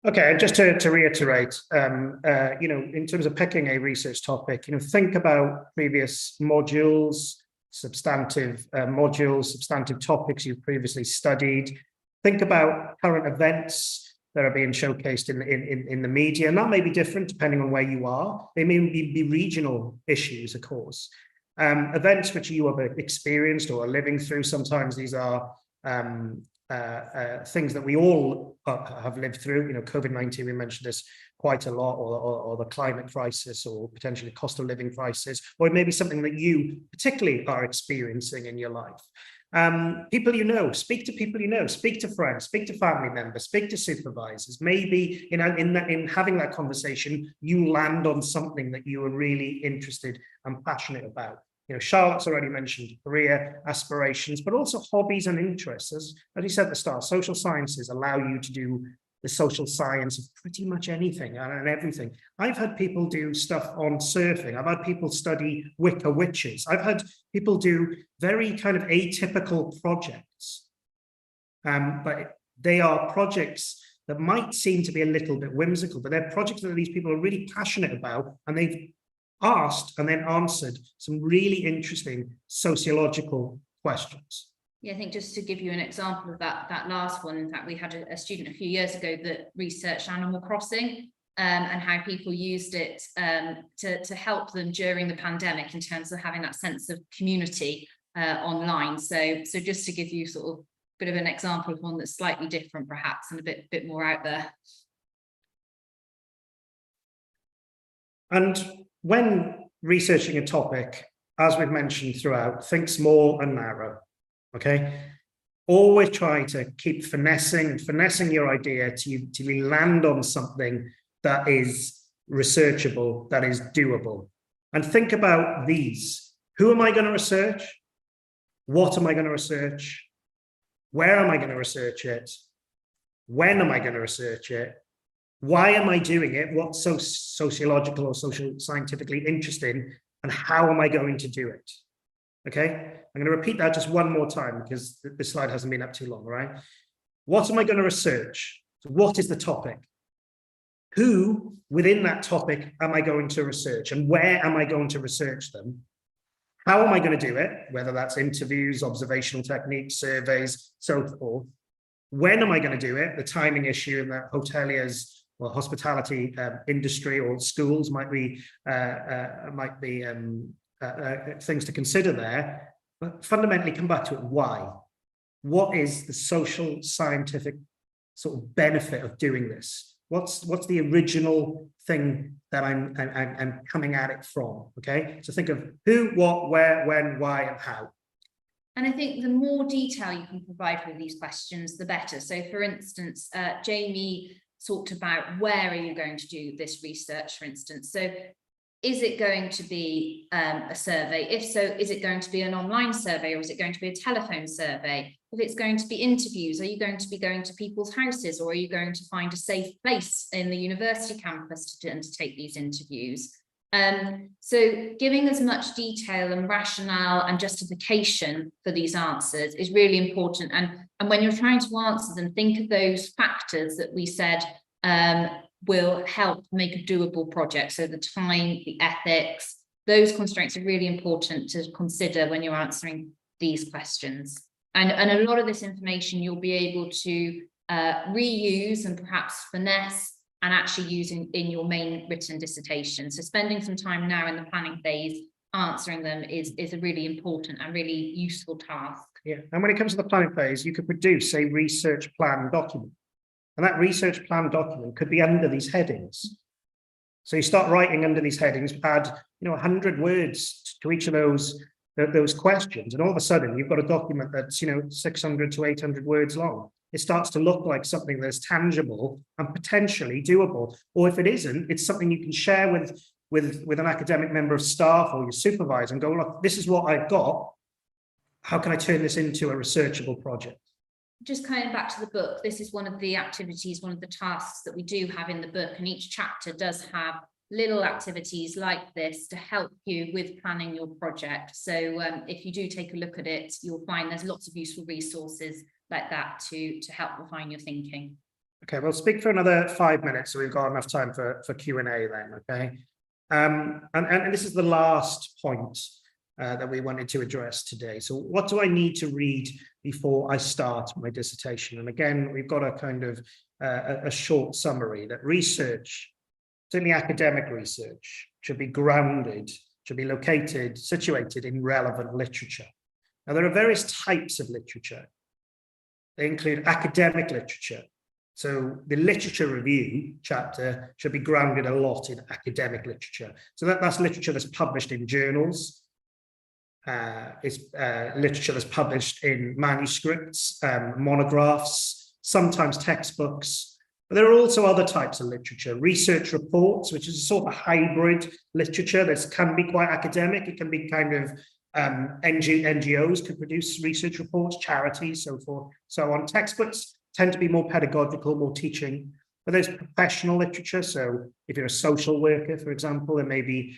Okay, and just to reiterate, you know, in terms of picking a research topic, you know, think about previous modules, substantive topics you've previously studied. Think about current events that are being showcased in the media, and that may be different depending on where you are. They may be regional issues, of course. Events which you have experienced or are living through. Sometimes these are things that we all have lived through. You know, COVID-19, we mentioned this quite a lot, or the climate crisis, or potentially cost of living crisis, or it may be something that you particularly are experiencing in your life. People you know, speak to people you know, speak to friends, speak to family members, speak to supervisors. Maybe in having that conversation, you land on something that you are really interested and passionate about. You know, Charlotte's already mentioned career aspirations, but also hobbies and interests. As you said at the start, social sciences allow you to do the social science of pretty much anything and everything. I've had people do stuff on surfing. I've had people study Wicca witches. I've had people do very kind of atypical projects. But they are projects that might seem to be a little bit whimsical, but they're projects that these people are really passionate about, and they've asked and then answered some really interesting sociological questions. Yeah, I think just to give you an example of that last one, in fact, we had a student a few years ago that researched Animal Crossing and how people used it to help them during the pandemic in terms of having that sense of community online. So just to give you sort of a bit of an example of one that's slightly different perhaps and a bit more out there. And when researching a topic, as we've mentioned throughout, think small and narrow, okay? Always try to keep finessing your idea to land on something that is researchable, that is doable. And think about these. Who am I going to research? What am I going to research? Where am I going to research it? When am I going to research it? Why am I doing it? What's so sociological or social scientifically interesting? And how am I going to do it? Okay, I'm going to repeat that just one more time because this slide hasn't been up too long, right? What am I going to research? So what is the topic? Who within that topic am I going to research? And where am I going to research them? How am I going to do it? Whether that's interviews, observational techniques, surveys, so forth. When am I going to do it? The timing issue in that hoteliers or hospitality industry or schools might be things to consider there, but fundamentally come back to it. Why? What is the social scientific sort of benefit of doing this? What's the original thing that I'm coming at it from? Okay, so think of who, what, where, when, why, and how. And I think the more detail you can provide with these questions, the better. So for instance, Jamie talked about where are you going to do this research, for instance. So is it going to be a survey? If so, is it going to be an online survey or is it going to be a telephone survey? If it's going to be interviews, are you going to be going to people's houses or are you going to find a safe place in the university campus to undertake these interviews? So giving as much detail and rationale and justification for these answers is really important. And when you're trying to answer them, think of those factors that we said will help make a doable project. So the time, the ethics, those constraints are really important to consider when you're answering these questions. And a lot of this information you'll be able to reuse and perhaps finesse and actually use in your main written dissertation. So spending some time now in the planning phase answering them is a really important and really useful task. Yeah, and when it comes to the planning phase, you could produce a research plan document. And that research plan document could be under these headings. So you start writing under these headings, add 100 words to each of those questions, and all of a sudden you've got a document that's 600 to 800 words long. It starts to look like something that's tangible and potentially doable. Or if it isn't, it's something you can share with an academic member of staff or your supervisor and go, look, this is what I've got. How can I turn this into a researchable project? Just coming back to the book, this is one of the activities, one of the tasks that we do have in the book, and each chapter does have little activities like this to help you with planning your project. So if you do take a look at it, you'll find there's lots of useful resources like that to help refine your thinking. Okay, we'll speak for another 5 minutes, so we've got enough time for Q&A then, okay? And this is the last point that we wanted to address today. So what do I need to read before I start my dissertation? And again, we've got a kind of a short summary that research, certainly academic research, should be grounded, should be located, situated in relevant literature. Now, there are various types of literature. They include academic literature. So the literature review chapter should be grounded a lot in academic literature. So that's literature that's published in journals. It's literature that's published in manuscripts, monographs, sometimes textbooks. But there are also other types of literature, research reports, which is a sort of hybrid literature that can be quite academic. It can be kind of NGOs could produce research reports, charities, so forth, so on. Textbooks tend to be more pedagogical, more teaching. But there's professional literature. So if you're a social worker, for example, there may be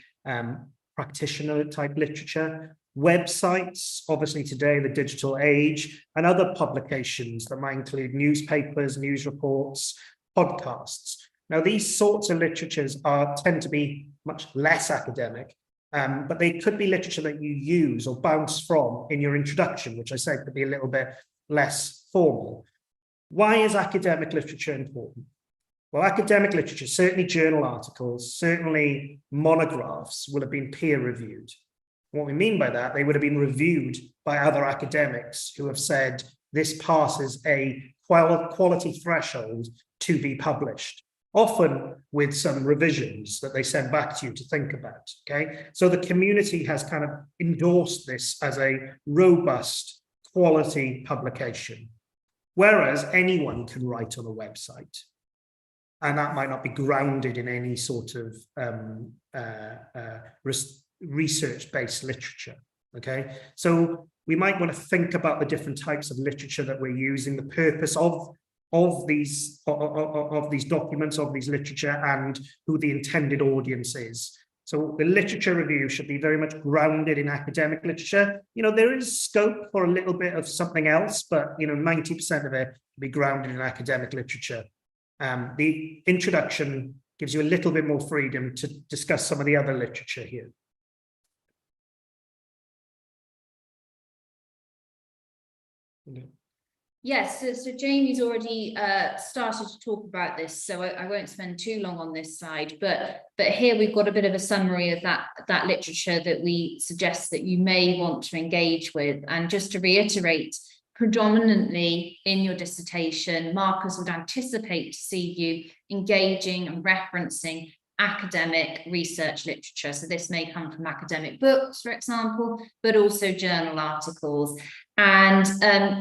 practitioner type literature. Websites, obviously today, the digital age, and other publications that might include newspapers, news reports, podcasts. Now, these sorts of literatures tend to be much less academic, but they could be literature that you use or bounce from in your introduction, which I said could be a little bit less formal. Why is academic literature important? Well, academic literature, certainly journal articles, certainly monographs, will have been peer reviewed. What we mean by that, they would have been reviewed by other academics who have said this passes a quality threshold to be published, often with some revisions that they send back to you to think about, okay? So the community has kind of endorsed this as a robust quality publication, whereas anyone can write on a website. And that might not be grounded in any sort of research-based literature, okay? So we might want to think about the different types of literature that we're using, the purpose of these documents, of these literature, and who the intended audience is. So the literature review should be very much grounded in academic literature. You know, there is scope for a little bit of something else, but, you know, 90% of it will be grounded in academic literature. The introduction gives you a little bit more freedom to discuss some of the other literature here. Okay. Yes, so Jamie's already started to talk about this, so I won't spend too long on this slide, but here we've got a bit of a summary of that literature that we suggest that you may want to engage with. And just to reiterate, predominantly in your dissertation, markers would anticipate to see you engaging and referencing academic research literature. So this may come from academic books, for example, but also journal articles. And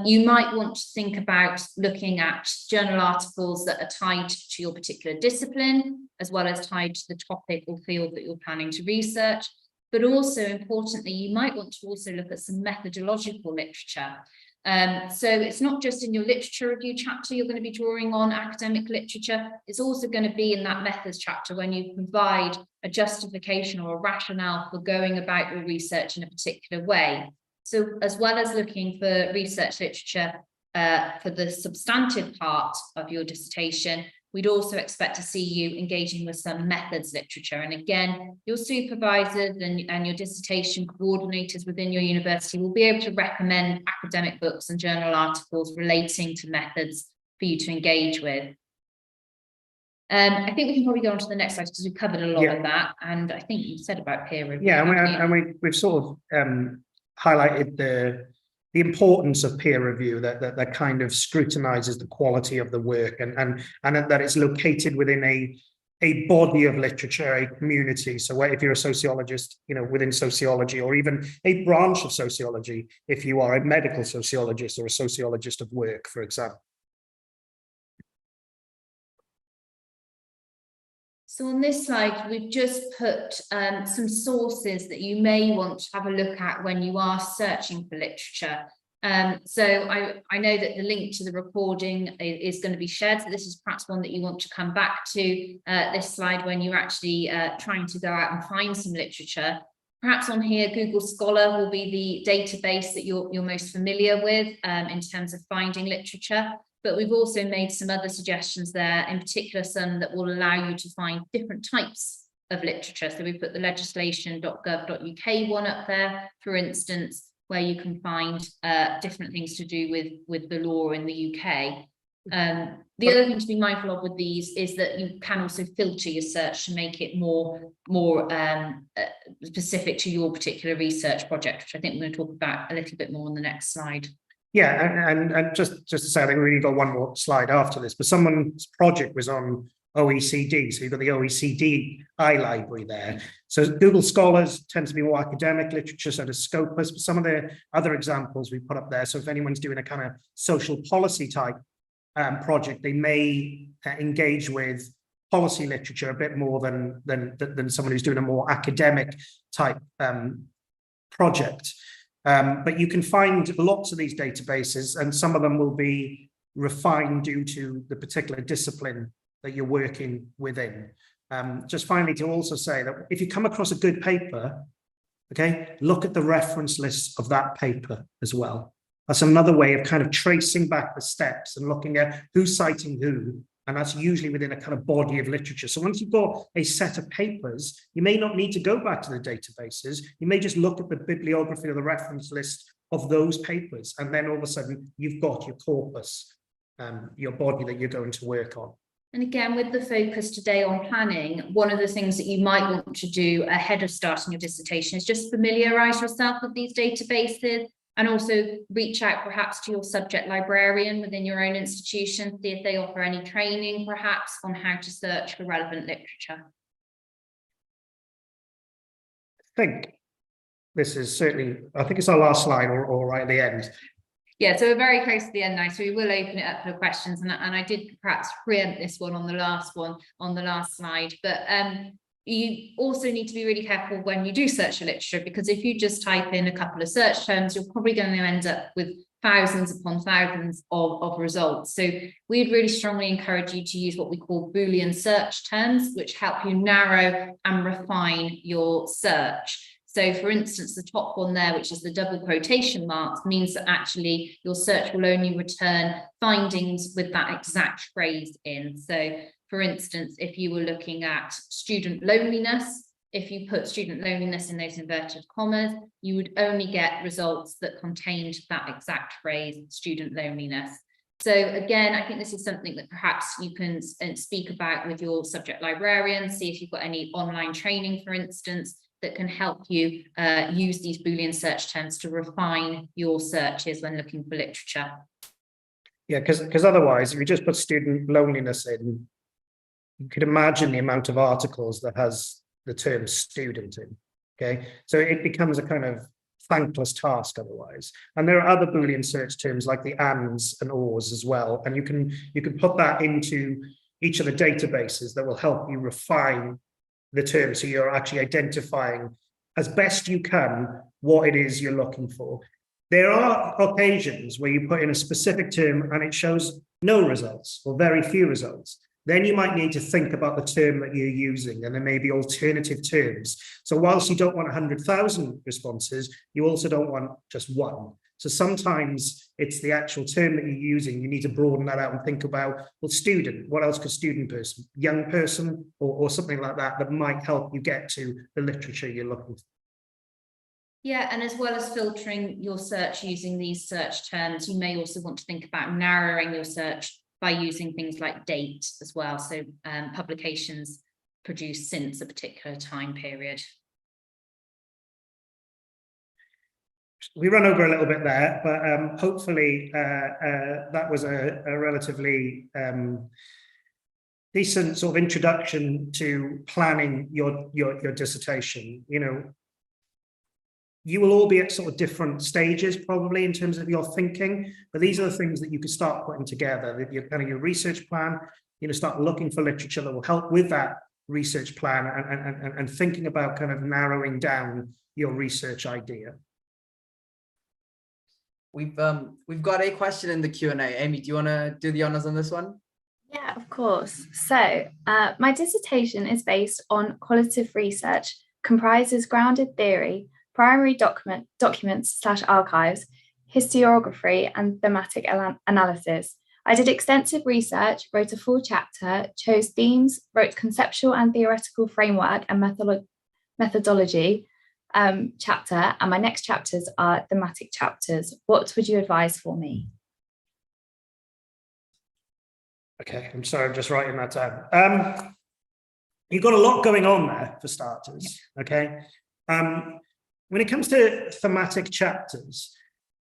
you might want to think about looking at journal articles that are tied to your particular discipline, as well as tied to the topic or field that you're planning to research. But also importantly, you might want to also look at some methodological literature. So it's not just in your literature review chapter you're going to be drawing on academic literature, it's also going to be in that methods chapter when you provide a justification or a rationale for going about your research in a particular way. So as well as looking for research literature for the substantive part of your dissertation, we'd also expect to see you engaging with some methods literature. And again, your supervisors and your dissertation coordinators within your university will be able to recommend academic books and journal articles relating to methods for you to engage with. I think we can probably go on to the next slide because we've covered a lot of that. And I think you've said about peer review. Yeah, and we've sort of highlighted the importance of peer review, that kind of scrutinizes the quality of the work, and that it's located within a body of literature, a community. So if you're a sociologist, you know, within sociology, or even a branch of sociology, if you are a medical sociologist or a sociologist of work, for example. So on this slide, we've just put some sources that you may want to have a look at when you are searching for literature. So I know that the link to the recording is going to be shared. So this is perhaps one that you want to come back to this slide when you're actually trying to go out and find some literature. Perhaps on here, Google Scholar will be the database that you're most familiar with in terms of finding literature. But we've also made some other suggestions there, in particular some that will allow you to find different types of literature. So we put the legislation.gov.uk one up there, for instance, where you can find different things to do with the law in the UK. The other thing to be mindful of with these is that you can also filter your search to make it more specific to your particular research project, which I think we're going to talk about a little bit more on the next slide. Yeah, and just to say, I think we really got one more slide after this, but someone's project was on OECD, so you've got the OECD iLibrary there. So Google Scholars tends to be more academic literature, so does Scopus, but some of the other examples we put up there. So if anyone's doing a kind of social policy type project, they may engage with policy literature a bit more than someone who's doing a more academic type project. But you can find lots of these databases, and some of them will be refined due to the particular discipline that you're working within. Just finally, to also say that if you come across a good paper, okay, look at the reference list of that paper as well. That's another way of kind of tracing back the steps and looking at who's citing who, and that's usually within a kind of body of literature. So once you've got a set of papers, you may not need to go back to the databases. You may just look at the bibliography or the reference list of those papers, and then all of a sudden you've got your corpus, your body that you're going to work on. And again, with the focus today on planning, one of the things that you might want to do ahead of starting your dissertation is just familiarise yourself with these databases, and also reach out perhaps to your subject librarian within your own institution, see if they offer any training perhaps on how to search for relevant literature. I think this is certainly, I think it's our last slide or right at the end. Yeah, so we're very close to the end now, so we will open it up for questions, and I did perhaps preempt this one on the last slide, but you also need to be really careful when you do search for literature, because if you just type in a couple of search terms, you're probably going to end up with thousands upon thousands of results. So we'd really strongly encourage you to use what we call Boolean search terms, which help you narrow and refine your search. So for instance, the top one there, which is the double quotation marks, means that actually your search will only return findings with that exact phrase in. So for instance, if you were looking at student loneliness, if you put student loneliness in those inverted commas, you would only get results that contained that exact phrase, student loneliness. So again, I think this is something that perhaps you can speak about with your subject librarian, see if you've got any online training, for instance, that can help you use these Boolean search terms to refine your searches when looking for literature. Yeah, because otherwise, if you just put student loneliness in, you could imagine the amount of articles that has the term student in, okay? So it becomes a kind of thankless task otherwise. And there are other Boolean search terms like the ands and ors as well. And you can put that into each of the databases that will help you refine the term, so you're actually identifying as best you can what it is you're looking for. There are occasions where you put in a specific term and it shows no results or very few results. Then you might need to think about the term that you're using, and there may be alternative terms. So whilst you don't want 100,000 responses, you also don't want just one. So sometimes it's the actual term that you're using. You need to broaden that out and think about, well, student, what else could student person, young person, or something like that, that might help you get to the literature you're looking for. Yeah, and as well as filtering your search using these search terms, you may also want to think about narrowing your search by using things like date as well. So publications produced since a particular time period. We run over a little bit there, but hopefully that was a relatively decent sort of introduction to planning your dissertation. You know, you will all be at sort of different stages probably in terms of your thinking, but these are the things that you can start putting together. Your kind of your research plan, you know, start looking for literature that will help with that research plan and thinking about kind of narrowing down your research idea. We've got a question in the Q&A. Amy, do you want to do the honors on this one? Yeah, of course. So my dissertation is based on qualitative research, comprises grounded theory, primary documents/archives, historiography, and thematic analysis. I did extensive research, wrote a full chapter, chose themes, wrote conceptual and theoretical framework and methodology chapter, and my next chapters are thematic chapters. What would you advise for me? Okay, I'm sorry, I'm just writing that down. You've got a lot going on there for starters, okay? When it comes to thematic chapters,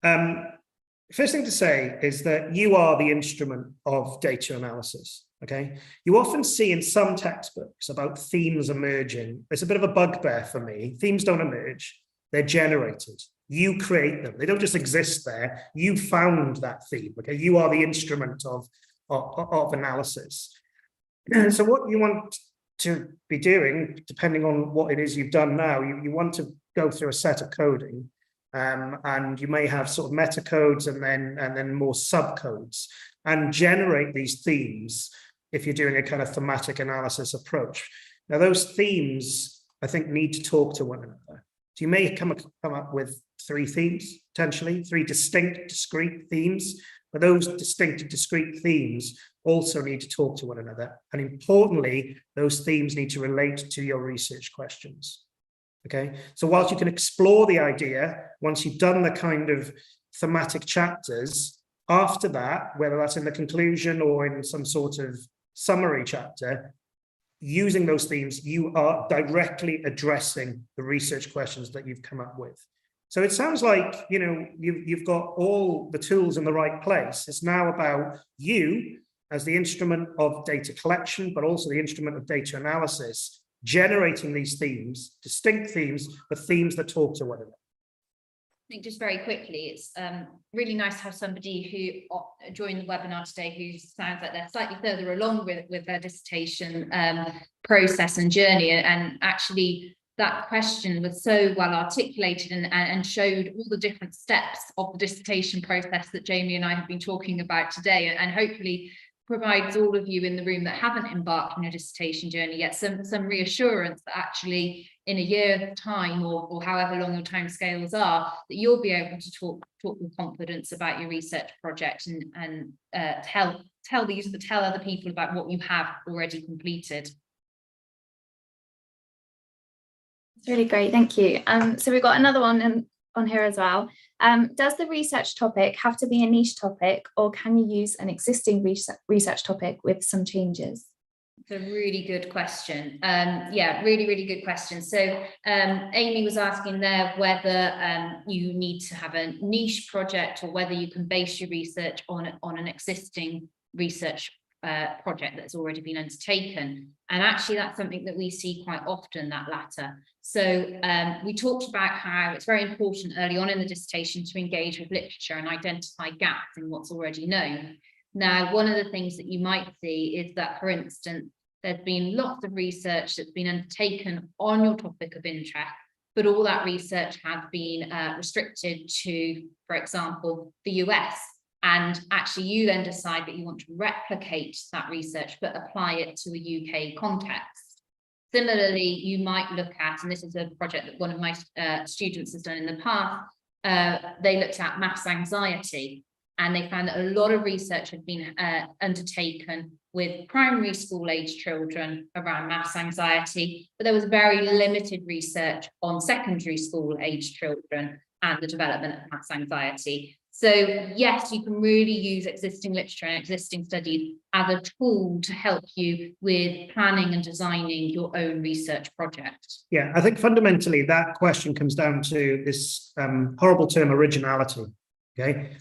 first thing to say is that you are the instrument of data analysis, okay? You often see in some textbooks about themes emerging. It's a bit of a bugbear for me. Themes don't emerge, they're generated. You create them. They don't just exist there. You found that theme, okay? You are the instrument of analysis. And so what you want to be doing, depending on what it is you've done now, you want to go through a set of coding, and you may have sort of meta codes and then more subcodes, and generate these themes if you're doing a kind of thematic analysis approach. Now, those themes, I think, need to talk to one another. So you may come up with 3 themes, potentially 3 distinct, discrete themes, but those distinct, discrete themes also need to talk to one another. And importantly, those themes need to relate to your research questions. Okay, so whilst you can explore the idea, once you've done the kind of thematic chapters, after that, whether that's in the conclusion or in some sort of summary chapter, using those themes, you are directly addressing the research questions that you've come up with. So it sounds like, you know, you've got all the tools in the right place. It's now about you as the instrument of data collection, but also the instrument of data analysis, generating these themes, distinct themes, but themes that talk to one another. think just very quickly, it's really nice to have somebody who joined the webinar today who sounds like they're slightly further along with their dissertation process and journey, and actually that question was so well articulated and showed all the different steps of the dissertation process that Jamie and I have been talking about today, and hopefully provides all of you in the room that haven't embarked on a dissertation journey yet some reassurance that actually in a year's time or however long your time scales are, that you'll be able to talk with confidence about your research project and tell other people about what you have already completed. It's really great, thank you. So we've got another one on here as well. Does the research topic have to be a niche topic, or can you use an existing research topic with some changes? It's a really good question. Yeah, really good question. So Amy was asking there whether you need to have a niche project or whether you can base your research on an existing research project that's already been undertaken. And actually that's something that we see quite often, that latter. So we talked about how it's very important early on in the dissertation to engage with literature and identify gaps in what's already known. Now, one of the things that you might see is that, for instance, there's been lots of research that's been undertaken on your topic of interest, but all that research has been restricted to, for example, the US. And actually you then decide that you want to replicate that research, but apply it to a UK context. Similarly, you might look at, and this is a project that one of my students has done in the past, they looked at maths anxiety, and they found that a lot of research had been undertaken with primary school age children around maths anxiety, but there was very limited research on secondary school age children and the development of maths anxiety. So yes, you can really use existing literature and existing studies as a tool to help you with planning and designing your own research project. Yeah, I think fundamentally that question comes down to this horrible term originality, okay?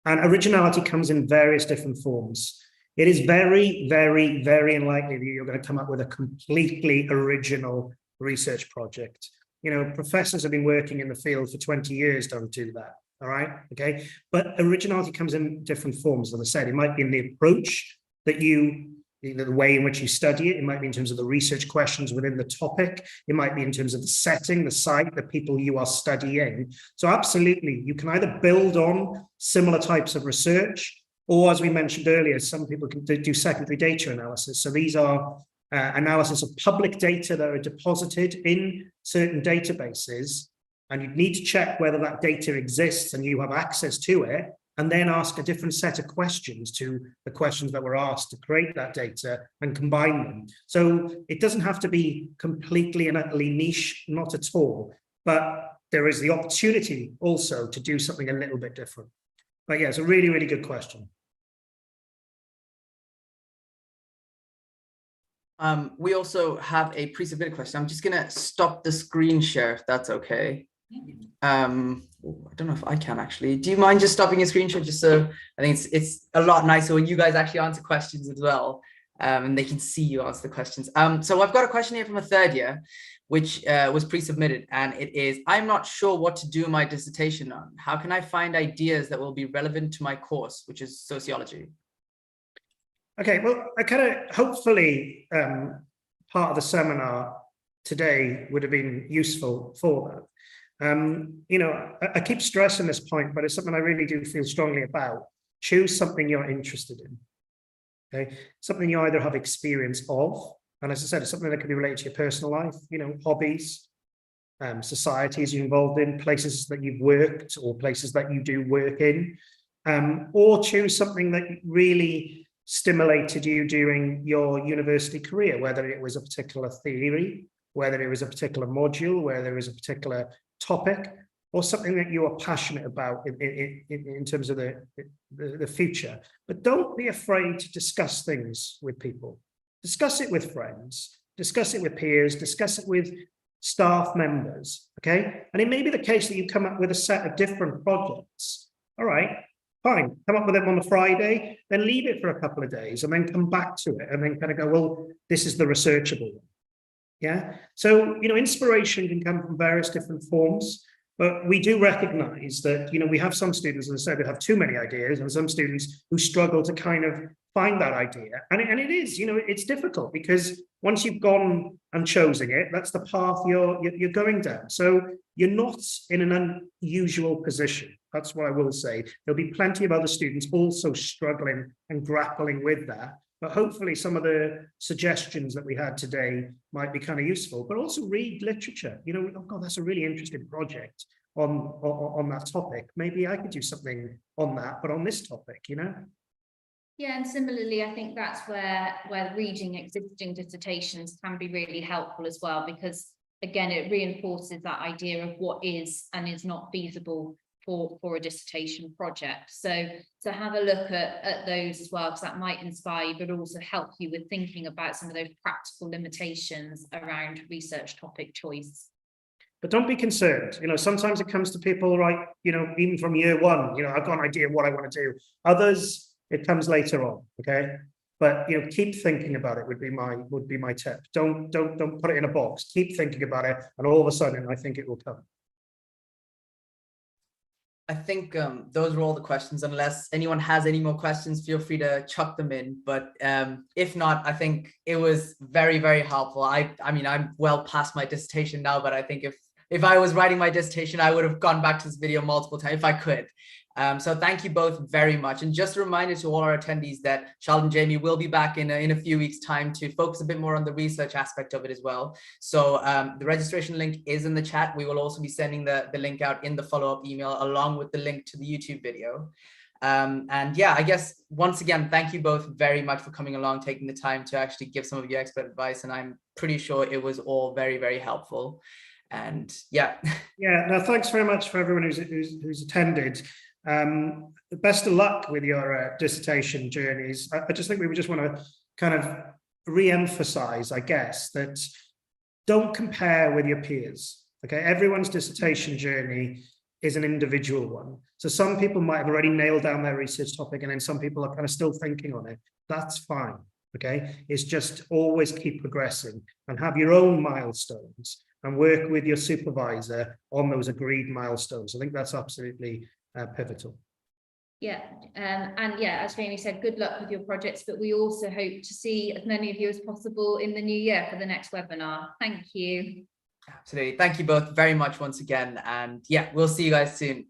And originality comes in various different forms. It is very, very, very unlikely that you're going to come up with a completely original research project. You know, professors have been working in the field for 20 years, don't do that. All right, okay, but originality comes in different forms. As I said, it might be in the approach that the way in which you study it. It might be in terms of the research questions within the topic. It might be in terms of the setting, the site, the people you are studying. So absolutely, you can either build on similar types of research, or as we mentioned earlier, some people can do secondary data analysis. So these are analysis of public data that are deposited in certain databases, and you need to check whether that data exists and you have access to it, and then ask a different set of questions to the questions that were asked to create that data and combine them. So it doesn't have to be completely and utterly niche, not at all, but there is the opportunity also to do something a little bit different. But yeah, it's a really, really good question. We also have a pre-submitted question. I'm just gonna stop the screen share if that's okay. I don't know if I can actually. Do you mind just stopping your screen share, just so I think it's a lot nicer when you guys actually answer questions as well, and they can see you answer the questions. So I've got a question here from a third year, which was pre-submitted, and it is: I'm not sure what to do my dissertation on. How can I find ideas that will be relevant to my course, which is sociology? Okay, well, I kind of hopefully part of the seminar today would have been useful for that. You know, I keep stressing this point, but it's something I really do feel strongly about. Choose something you're interested in. Okay, something you either have experience of, and as I said, it's something that can be related to your personal life, you know, hobbies, societies you're involved in, places that you've worked or places that you do work in, or choose something that really stimulated you during your university career, whether it was a particular theory, whether it was a particular module, whether it was a particular topic, or something that you are passionate about in terms of the future. But don't be afraid to discuss things with people. Discuss it with friends, discuss it with peers, discuss it with staff members, okay? And it may be the case that you come up with a set of different projects. All right, fine, come up with them on a Friday, then leave it for a couple of days and then come back to it and then kind of go, well, this is the researchable one. Yeah, so, you know, inspiration can come from various different forms. But we do recognise that, you know, we have some students, as I said, who have too many ideas, and some students who struggle to kind of find that idea. And it is, you know, it's difficult because once you've gone and chosen it, that's the path you're going down. So you're not in an unusual position. That's what I will say. There'll be plenty of other students also struggling and grappling with that. But hopefully some of the suggestions that we had today might be kind of useful, but also read literature. You know, oh God, that's a really interesting project on that topic. Maybe I could do something on that, but on this topic, you know? Yeah, and similarly, I think that's where reading existing dissertations can be really helpful as well, because again, it reinforces that idea of what is and is not feasible for a dissertation project. So have a look at those as well, because that might inspire you, but also help you with thinking about some of those practical limitations around research topic choice. But don't be concerned. You know, sometimes it comes to people, right, you know, even from year one, you know, I've got an idea of what I want to do. Others, it comes later on, okay? But, you know, keep thinking about it would be my tip. Don't put it in a box. Keep thinking about it, and all of a sudden, I think it will come. I think those were all the questions. Unless anyone has any more questions, feel free to chuck them in. But if not, I think it was very, very helpful. I mean, I'm well past my dissertation now, but I think if I was writing my dissertation, I would have gone back to this video multiple times if I could. So thank you both very much. And just a reminder to all our attendees that Charlotte and Jamie will be back in a few weeks' time to focus a bit more on the research aspect of it as well. So the registration link is in the chat. We will also be sending the link out in the follow-up email along with the link to the YouTube video. And yeah, I guess once again, thank you both very much for coming along, taking the time to actually give some of your expert advice. And I'm pretty sure it was all very, very helpful. And yeah. Yeah, no, thanks very much for everyone who's attended. Best of luck with your dissertation journeys. I just think we would just want to kind of re-emphasize, I guess, that don't compare with your peers. Okay, everyone's dissertation journey is an individual one. So some people might have already nailed down their research topic, and then some people are kind of still thinking on it. That's fine. Okay, it's just always keep progressing and have your own milestones and work with your supervisor on those agreed milestones. I think that's absolutely pivotal. Yeah, and yeah, as Jamie said, good luck with your projects, but we also hope to see as many of you as possible in the new year for the next webinar. Thank you. Absolutely. Thank you both very much once again. And yeah, we'll see you guys soon.